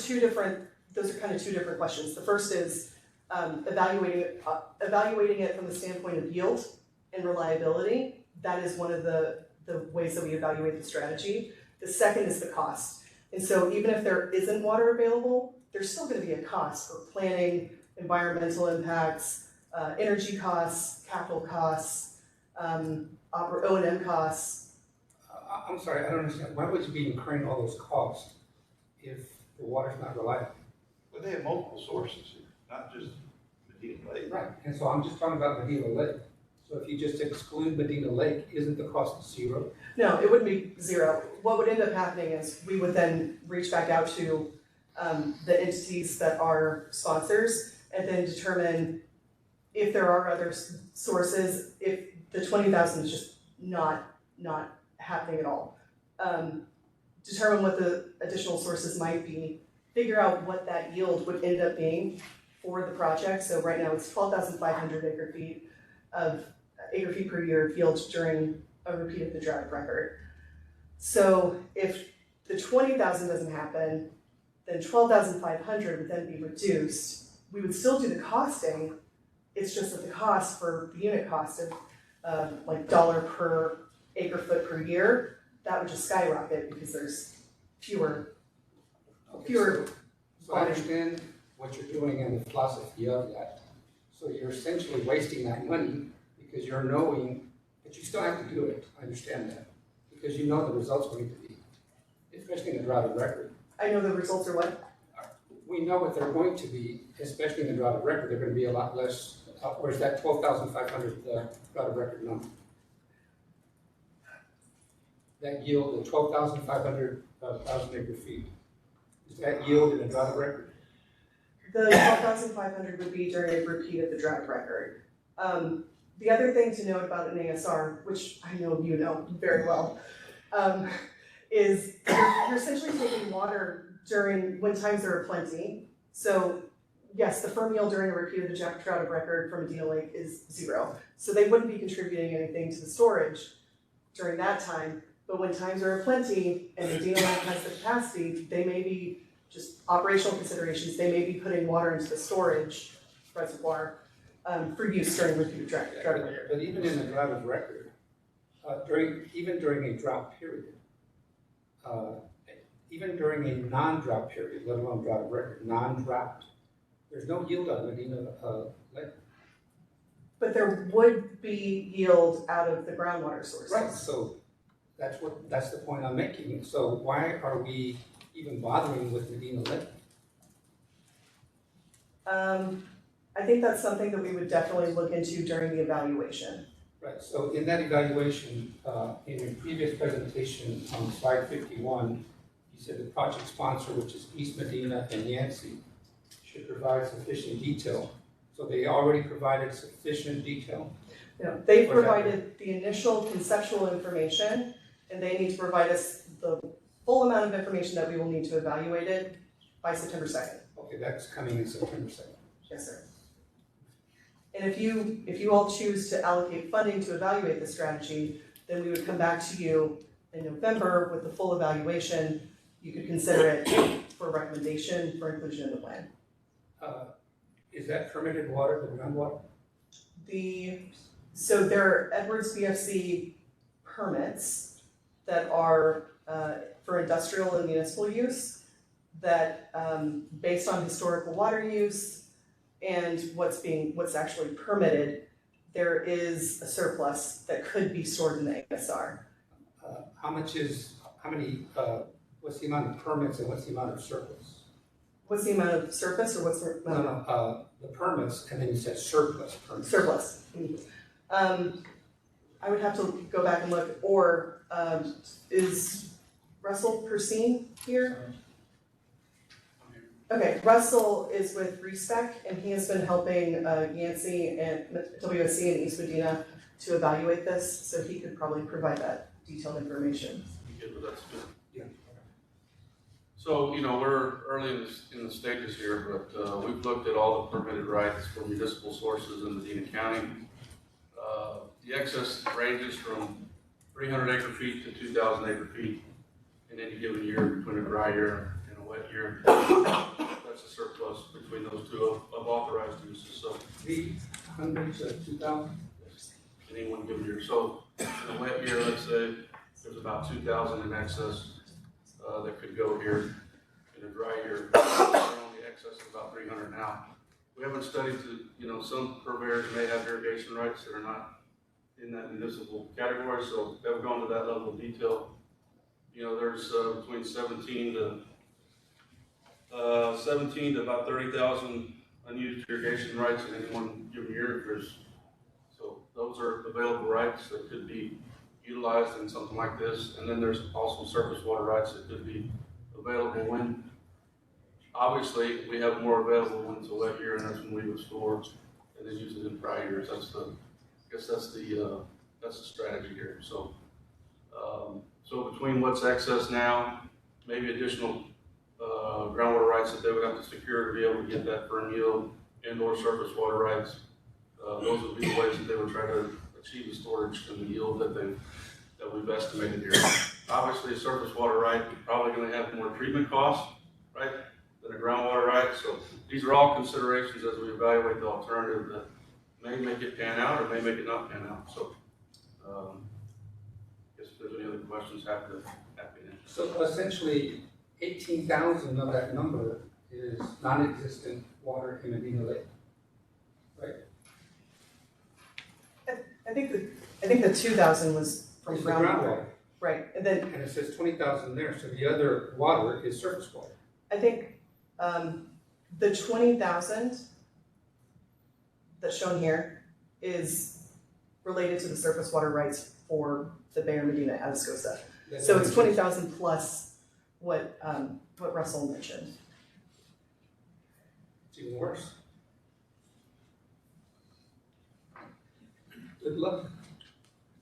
kind of two different questions. The first is evaluating it from the standpoint of yield and reliability. That is one of the ways that we evaluate the strategy. The second is the cost. And so even if there isn't water available, there's still going to be a cost for planning, environmental impacts, energy costs, capital costs, O&M costs. I'm sorry, I don't understand. Why would you be incurring all those costs if the water's not reliable? Well, they have multiple sources here, not just Medina Lake. Right, and so I'm just talking about Medina Lake. So if you just exclude Medina Lake, isn't the cost zero? No, it wouldn't be zero. What would end up happening is we would then reach back out to the entities that are sponsors and then determine if there are other sources, if the 20,000 is just not happening at all. Determine what the additional sources might be, figure out what that yield would end up being for the project. So right now it's 12,500 acre feet per year of yield during a repeat of the drought record. So if the 20,000 doesn't happen, then 12,500 would then be reduced. We would still do the costing, it's just that the cost for the unit cost of like dollar per acre foot per year, that would just skyrocket because there's fewer. So I understand what you're doing and the philosophy of that. So you're essentially wasting that money because you're knowing, but you still have to do it. I understand that. Because you know the results going to be, especially in the drought of record. I know the results are what? We know what they're going to be, especially in the drought of record. They're going to be a lot less, or is that 12,500 drought of record number? That yield, the 12,500 thousand acre feet, is that yield in a drought of record? The 12,500 would be during a repeat of the drought record. The other thing to note about an ASR, which I know you know very well, is you're essentially taking water during when times there are plenty. So yes, the firm yield during a repeat of the drought of record from Medina Lake is 0. So they wouldn't be contributing anything to the storage during that time. But when times are plenty and Medina Lake has the capacity, they may be just operational considerations. They may be putting water into the storage reservoir for use during repeated drought of record. But even in a drought of record, even during a drought period, even during a non-drought period, let alone drought of record, non-drought, there's no yield on Medina Lake. But there would be yield out of the groundwater sources. Right, so that's the point I'm making. So why are we even bothering with Medina Lake? I think that's something that we would definitely look into during the evaluation. Right, so in that evaluation, in your previous presentation on slide 51, you said the project sponsor, which is East Medina and Yancey, should provide sufficient detail. So they already provided sufficient detail. No, they provided the initial conceptual information, and they need to provide us the full amount of information that we will need to evaluate it by September 2nd. Okay, that's coming in September 2nd. Yes, sir. And if you all choose to allocate funding to evaluate the strategy, then we would come back to you in November with the full evaluation. You could consider it for recommendation for inclusion in the plan. Is that permitted water, the groundwater? So there are Edwards BFC permits that are for industrial and municipal use that based on historical water use and what's actually permitted, there is a surplus that could be stored in the ASR. What's the amount of permits and what's the amount of surplus? What's the amount of surface or what's the amount? No, the permits, and then you said surplus permits. Surplus. I would have to go back and look, or is Russell Persine here? Okay, Russell is with RESPEC, and he has been helping Yancey and WSC and East Medina to evaluate this, so he could probably provide that detailed information. That's good. Yeah. So, we're early in the stages here, but we've looked at all the permitted rights for municipal sources in Medina County. The excess ranges from 300 acre feet to 2,000 acre feet in any given year between a dry year and a wet year. That's a surplus between those two of authorized uses. So 300 to 2,000? In any one given year. So in a wet year, let's say there's about 2,000 in excess that could go here. In a dry year, we're on the excess of about 300 now. We haven't studied some purveyors may have irrigation rights that are not in that municipal category, so haven't gone to that level of detail. There's between 17 to about 30,000 unused irrigation rights in any one given year. So those are available rights that could be utilized in something like this. And then there's also surface water rights that could be available when, obviously, we have more available when it's a wet year, and that's when we would store and then use it in dry years. That's the strategy here. So, so between what's excess now, maybe additional groundwater rights that they would have to secure to be able to get that firm yield and/or surface water rights, those would be the ways that they would try to achieve the storage and the yield that we've estimated here. Obviously, a surface water right is probably going to have more treatment costs, right? than a groundwater right. So these are all considerations as we evaluate the alternative that may make it pan out or may make it not pan out. So, guess if there's any other questions, happy to answer. So essentially, 18,000 of that number is non-existent water in Medina Lake, right? I think the 2,000 was from It's the groundwater. Right, and then And it says 20,000 there, so the other water is surface water. I think the 20,000 that's shown here is related to the surface water rights for the Bay of Medina Atascosa. So it's 20,000 plus what Russell mentioned. It's even worse. Good luck.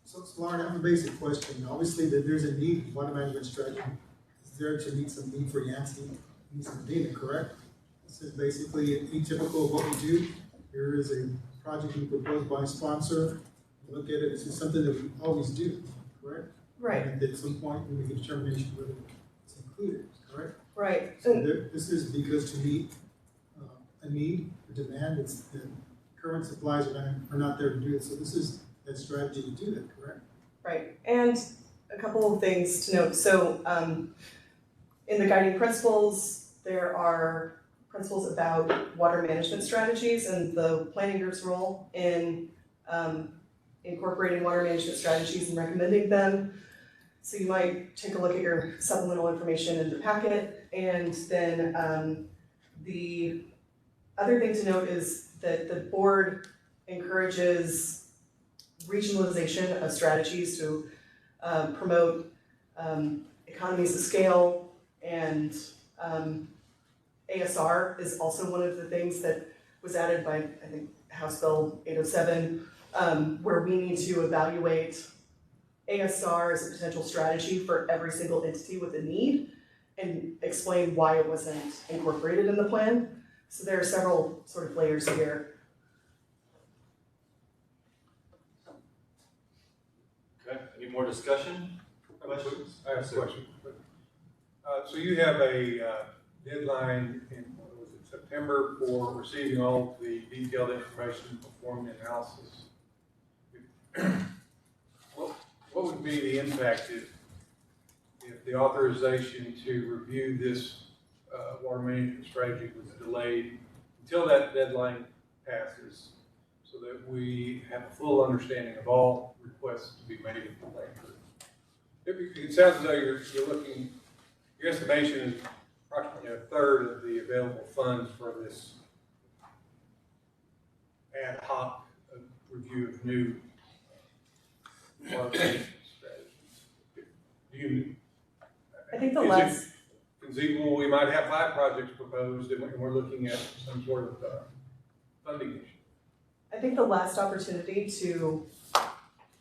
So Lauren, I have a basic question. Obviously, there's a need for water management strategy. Is there to meet some need for Yancey, need some data, correct? This is basically atypical of what we do. Here is a project being proposed by a sponsor. Look at it, this is something that we always do, correct? Right. And at some point, we make a determination whether it's included, correct? Right. So this is because to meet a need, a demand, it's the current supplies are not there to do it. So this is that strategy to do that, correct? Right, and a couple of things to note. So in the guiding principles, there are principles about water management strategies and the planning group's role in incorporating water management strategies and recommending them. So you might take a look at your supplemental information in the packet. And then the other thing to note is that the board encourages regionalization of strategies to promote economies of scale, and ASR is also one of the things that was added by, I think, House Bill 807, where we need to evaluate ASR as a potential strategy for every single entity with a need and explain why it wasn't incorporated in the plan. So there are several sort of layers here. Okay, any more discussion? Questions? I have a question. So you have a deadline in, what was it, September for receiving all the detailed information and performing the analysis. What would be the impact if the authorization to review this water management strategy was delayed until that deadline passes, so that we have a full understanding of all requests to be made in the plan? It sounds as though you're looking, your estimation is approximately a third of the available funds for this ad hoc review of new water management strategies. Do you? I think the is last. it conceivable we might have 5 projects proposed and we're looking at some sort of funding issue? I think the last opportunity to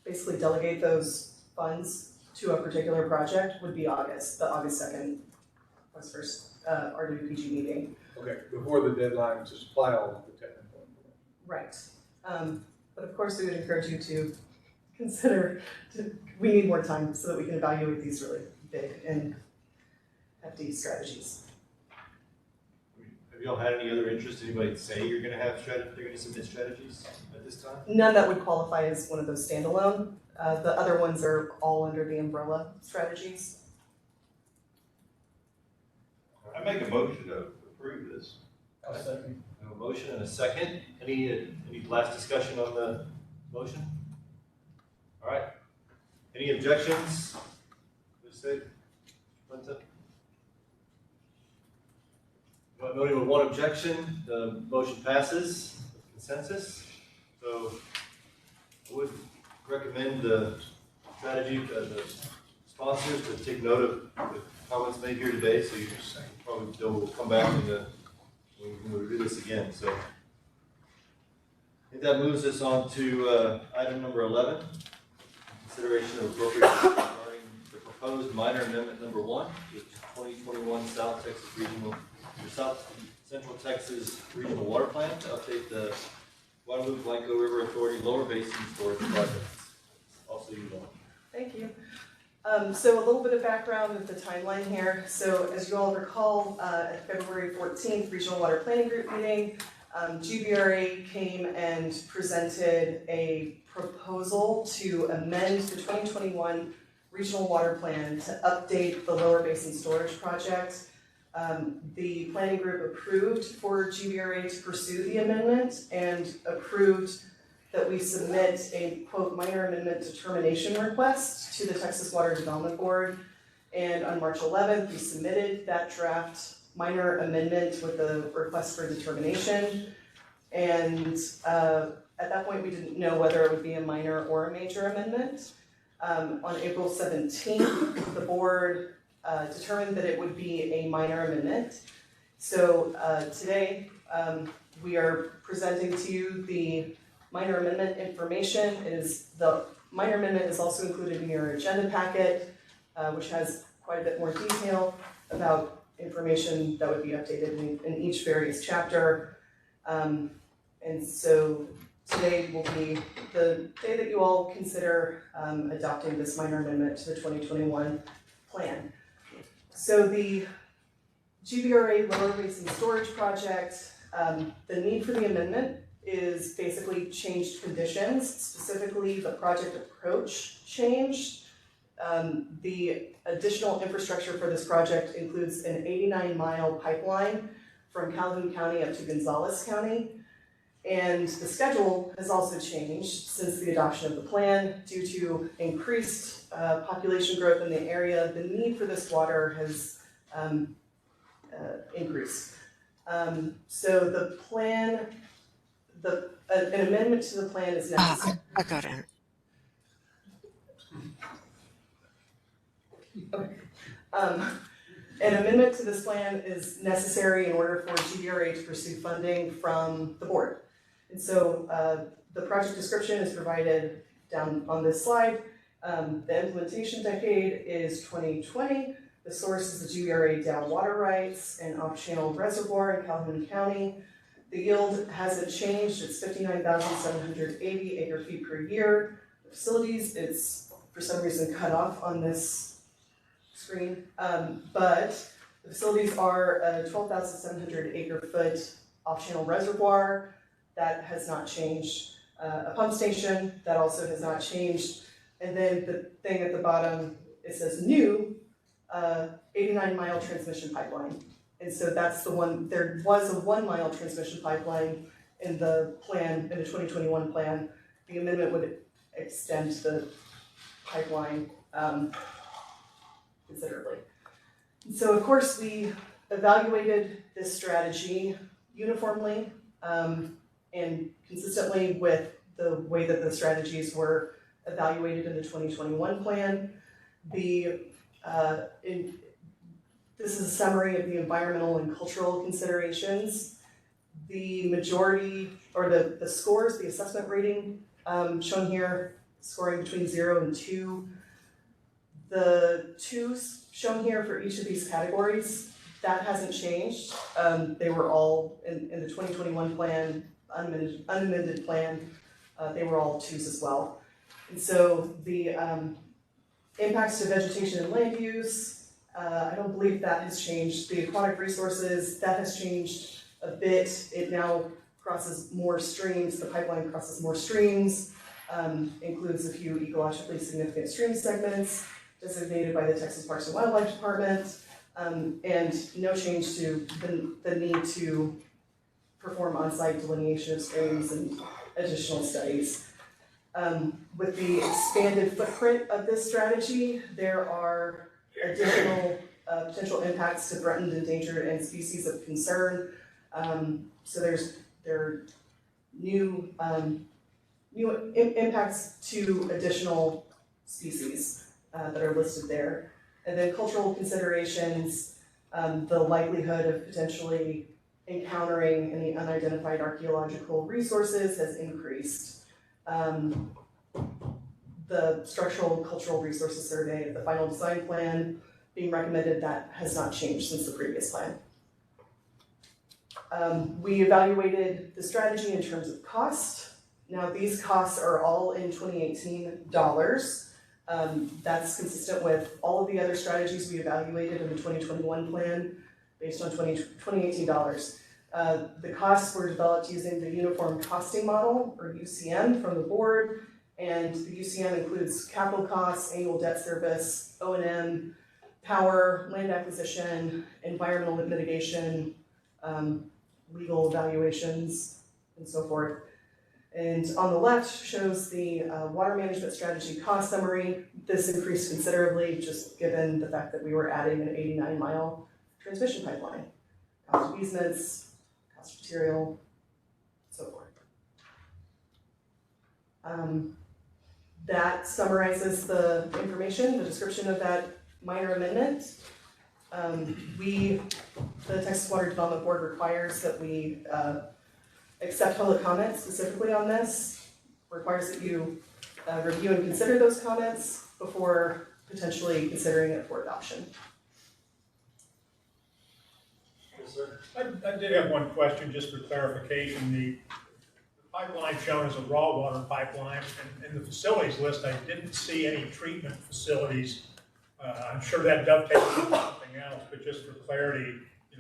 basically delegate those funds to a particular project would be August, the August 2nd was first RWPG meeting. Okay, before the deadline to supply all of the technical information. Right. But of course, we would encourage you to consider, we need more time so that we can evaluate these really big and hefty strategies. Have y'all had any other interest? Anybody say you're gonna have they're gonna submit strategies at this time? None that would qualify as one of those standalone. The other ones are all under the umbrella strategies. I make a motion to approve this. I'll second. I have a motion and a second. Any last discussion on the motion? All right. Any objections? Linda? Noting with one objection, the motion passes with consensus. So I would recommend the strategy, the sponsors to take note of the comments made here today, so you probably still will come back when we do this again. So I think that moves us on to item number 11, consideration of appropriate regarding the proposed minor amendment number 1, which is 2021 South Texas Regional, or South Central Texas Regional Water Plan to update the Guadalupe Blanco River Authority Lower Basin Storage Project. Also you know. Thank you. So a little bit of background of the timeline here. So as you all recall, at the February 14th Regional Water Planning Group meeting, GBRA came and presented a proposal to amend the 2021 Regional Water Plan to update the Lower Basin Storage Project. The planning group approved for GBRA to pursue the amendment and approved that we submit a quote minor amendment determination request to the Texas Water Development Board. And on March 11th, we submitted that draft minor amendment with a request for determination. And at that point, we didn't know whether it would be a minor or a major amendment. On April 17th, the board determined that it would be a minor amendment. So today, we are presenting to you the minor amendment information. The minor amendment is also included in your agenda packet, which has quite a bit more detail about information that would be updated in each various chapter. And so today will be the day that you all consider adopting this minor amendment to the 2021 plan. So the GBRA Lower Basin Storage Project, the need for the amendment is basically changed conditions, specifically the project approach changed. The additional infrastructure for this project includes an 89-mile pipeline from Calhoun County up to Gonzales County. And the schedule has also changed since the adoption of the plan due to increased population growth in the area. The need for this water has increased. So the plan, an amendment to the plan is necessary. I got it. Okay. An amendment to this plan is necessary in order for GBRA to pursue funding from the board. And so the project description is provided down on this slide. The implementation decade is 2020. The source is the GBRA Dow water rights and off-channel reservoir in Calhoun County. The yield hasn't changed. It's 59,780 acre-feet per year. The facilities, it's for some reason cut off on this screen, but the facilities are a 12,700 acre-foot off-channel reservoir. That has not changed. A pump station, that also has not changed. And then the thing at the bottom, it says new, 89-mile transmission pipeline. And so that's the one, there was a 1-mile transmission pipeline in the plan, in the 2021 plan. The amendment would extend the pipeline considerably. And so of course we evaluated this strategy uniformly and consistently with the way that the strategies were evaluated in the 2021 plan. This is a summary of the environmental and cultural considerations. The majority, or the scores, the assessment rating shown here, scoring between 0 and 2. The 2s shown here for each of these categories, that hasn't changed. They were all in the 2021 plan, unamended plan, they were all 2s as well. And so the impacts to vegetation and land use, I don't believe that has changed. The aquatic resources, that has changed a bit. It now crosses more streams, the pipeline crosses more streams, includes a few ecologically significant stream segments designated by the Texas Parks and Wildlife Department, and no change to the need to perform on-site delineation of streams and additional studies. With the expanded footprint of this strategy, there are additional potential impacts to threatened, endangered, and species of concern. So there are new impacts to additional species that are listed there. And then cultural considerations, the likelihood of potentially encountering any unidentified archaeological resources has increased. The structural and cultural resources survey of the final design plan being recommended, that has not changed since the previous plan. We evaluated the strategy in terms of cost. Now these costs are all in 2018 dollars. That's consistent with all of the other strategies we evaluated in the 2021 plan based on 2018 dollars. The costs were developed using the Uniform Costing Model, or UCM, from the board, and the UCM includes capital costs, annual debt service, O&M, power, land acquisition, environmental mitigation, legal evaluations, and so forth. And on the left shows the water management strategy cost summary. This increased considerably just given the fact that we were adding an 89-mile transmission pipeline. Cost of easements, cost of material, so forth. That summarizes the information, the description of that minor amendment. The Texas Water Development Board requires that we accept public comments specifically on this, requires that you review and consider those comments before potentially considering it for adoption. Yes, sir. I did have one question just for clarification. The pipeline shown as a raw water pipeline, and in the facilities list, I didn't see any treatment facilities. I'm sure that dovetails into something else, but just for clarity,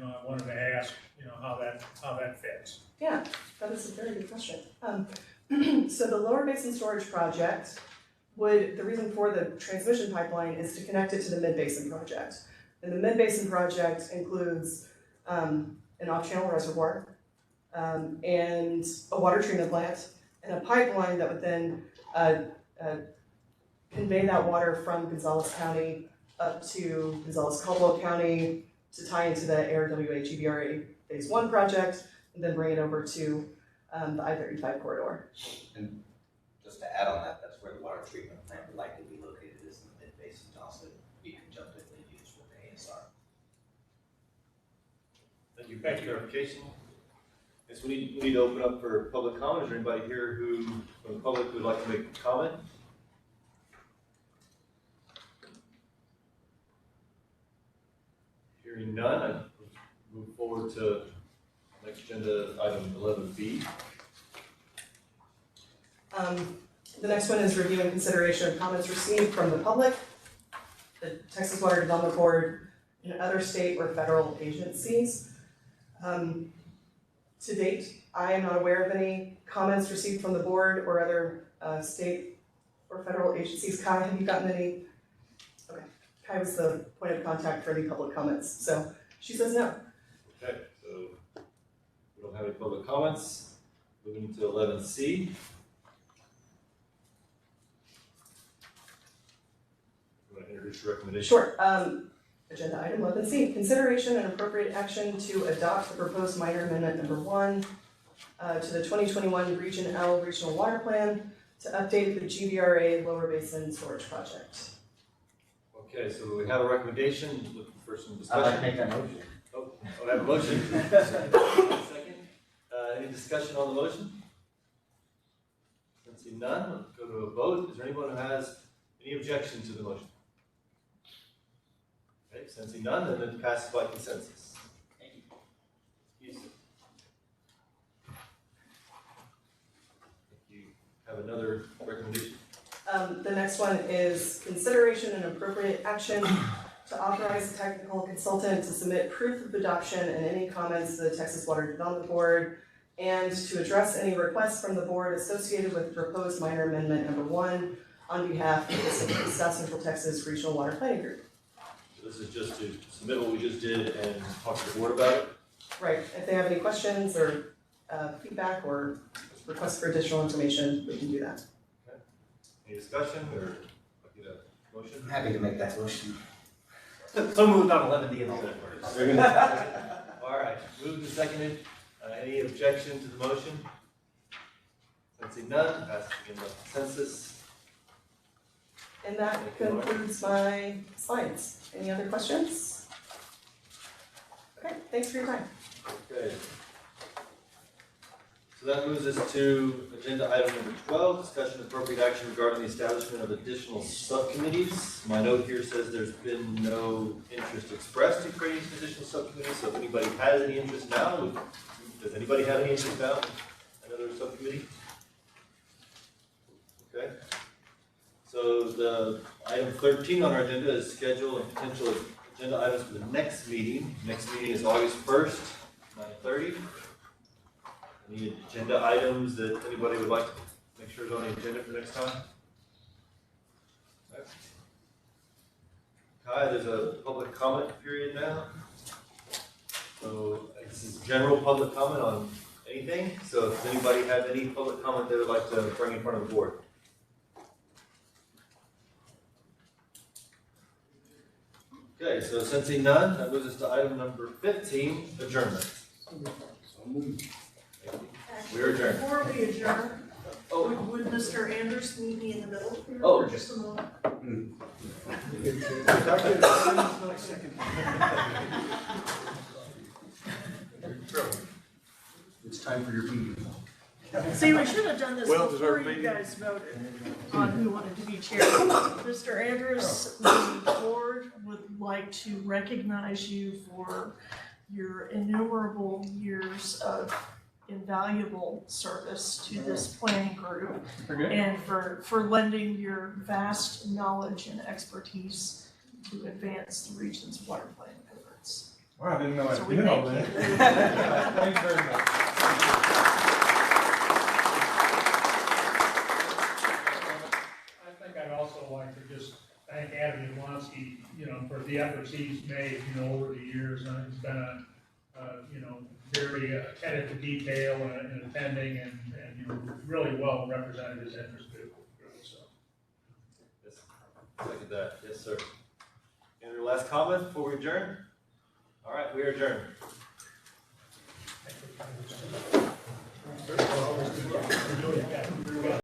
I wanted to ask, how that fits. Yeah, that is a very good question. So the Lower Basin Storage Project the reason for the transmission pipeline is to connect it to the Mid-Basin Project. And the Mid-Basin Project includes an off-channel reservoir, and a water treatment plant, and a pipeline that would then convey that water from Gonzales County up to Gonzales-Caldwell County to tie into the ARWA-GBRA Phase 1 project, and then bring it over to the I-35 corridor. And just to add on that, that's where the water treatment plant would likely be located, is in the mid-basin, to also be conjunctively used with the ASR. Thank you for that clarification. Yes, we need to open up for public comment. Is there anybody here from the public who would like to make a comment? Hearing none, I move forward to next agenda item 11B. The next one is review and consideration of comments received from the public, the Texas Water Development Board, and other state or federal agencies. To date, I am not aware of any comments received from the board or other state or federal agencies. Kai, have you gotten any? Okay, Kai was the point of contact for any public comments, so she says no. Okay, so we don't have any public comments. Moving to 11C. You want to introduce your recommendation? Sure. Agenda item 11C, consideration and appropriate action to adopt the proposed minor amendment number 1 to the 2021 Region L Regional Water Plan to update the GBRA Lower Basin Storage Project. Okay, so we have a recommendation. Looking for some discussion. I'd like to make that motion. Oh, I have a motion. Second. Any discussion on the motion? Let's see none. Let's go to a vote. Is there anyone who has any objection to the motion? Okay, sensing none, then it passes by consensus. Thank you. Yes. You have another recommendation? The next one is consideration and appropriate action to authorize the technical consultant to submit proof of adoption and any comments to the Texas Water Development Board, and to address any requests from the board associated with the proposed minor amendment number 1 on behalf of the South Central Texas Regional Water Planning Group. So this is just to submit what we just did and talk to the board about it? Right, if they have any questions or feedback or requests for additional information, we can do that. Okay. Any discussion or get a motion? I'm happy to make that motion. So moved on 11D and all that words. All right, moved and seconded. Any objection to the motion? Sensing none, passes again by consensus. And that concludes my slides. Any other questions? Okay, thanks for your time. Okay. So that moves us to agenda item number 12, discussion of appropriate action regarding the establishment of additional subcommittees. My note here says there's been no interest expressed in creating additional subcommittees, so if anybody has any interest now, does anybody have any interest now in another subcommittee? Okay. So the item 13 on our agenda is schedule and potential agenda items for the next meeting. Next meeting is August 1st, 9:30. Any agenda items that anybody would like to make sure is on the agenda for next time? Kai, there's a public comment period now. So this is general public comment on anything. So if anybody has any public comment they would like to bring in front of the board. Okay, so sensing none, that moves us to item number 15, adjournment. We are adjourned. Before we adjourn, Oh. would Mr. Anderson meet me in the middle here Oh. for just a moment? It's time for your meeting. See, we should have done this Well before deserved you meeting. guys voted on who wanted to be chair. Mr. Andrews, the board would like to recognize you for your innumerable years of invaluable service to this planning group and for lending your vast knowledge and expertise to advance the region's water planning efforts. Wow, I didn't know I So we did all thank that. Thank you very much. I think I'd also like to just thank Adam Jablonski, for the efforts he's made, over the years. He's been a, very attentive to detail and attending and really well represented his interest group, so. Yes, second that. Yes, sir. Any other last comment before we adjourn? All right, we are adjourned. Thank you.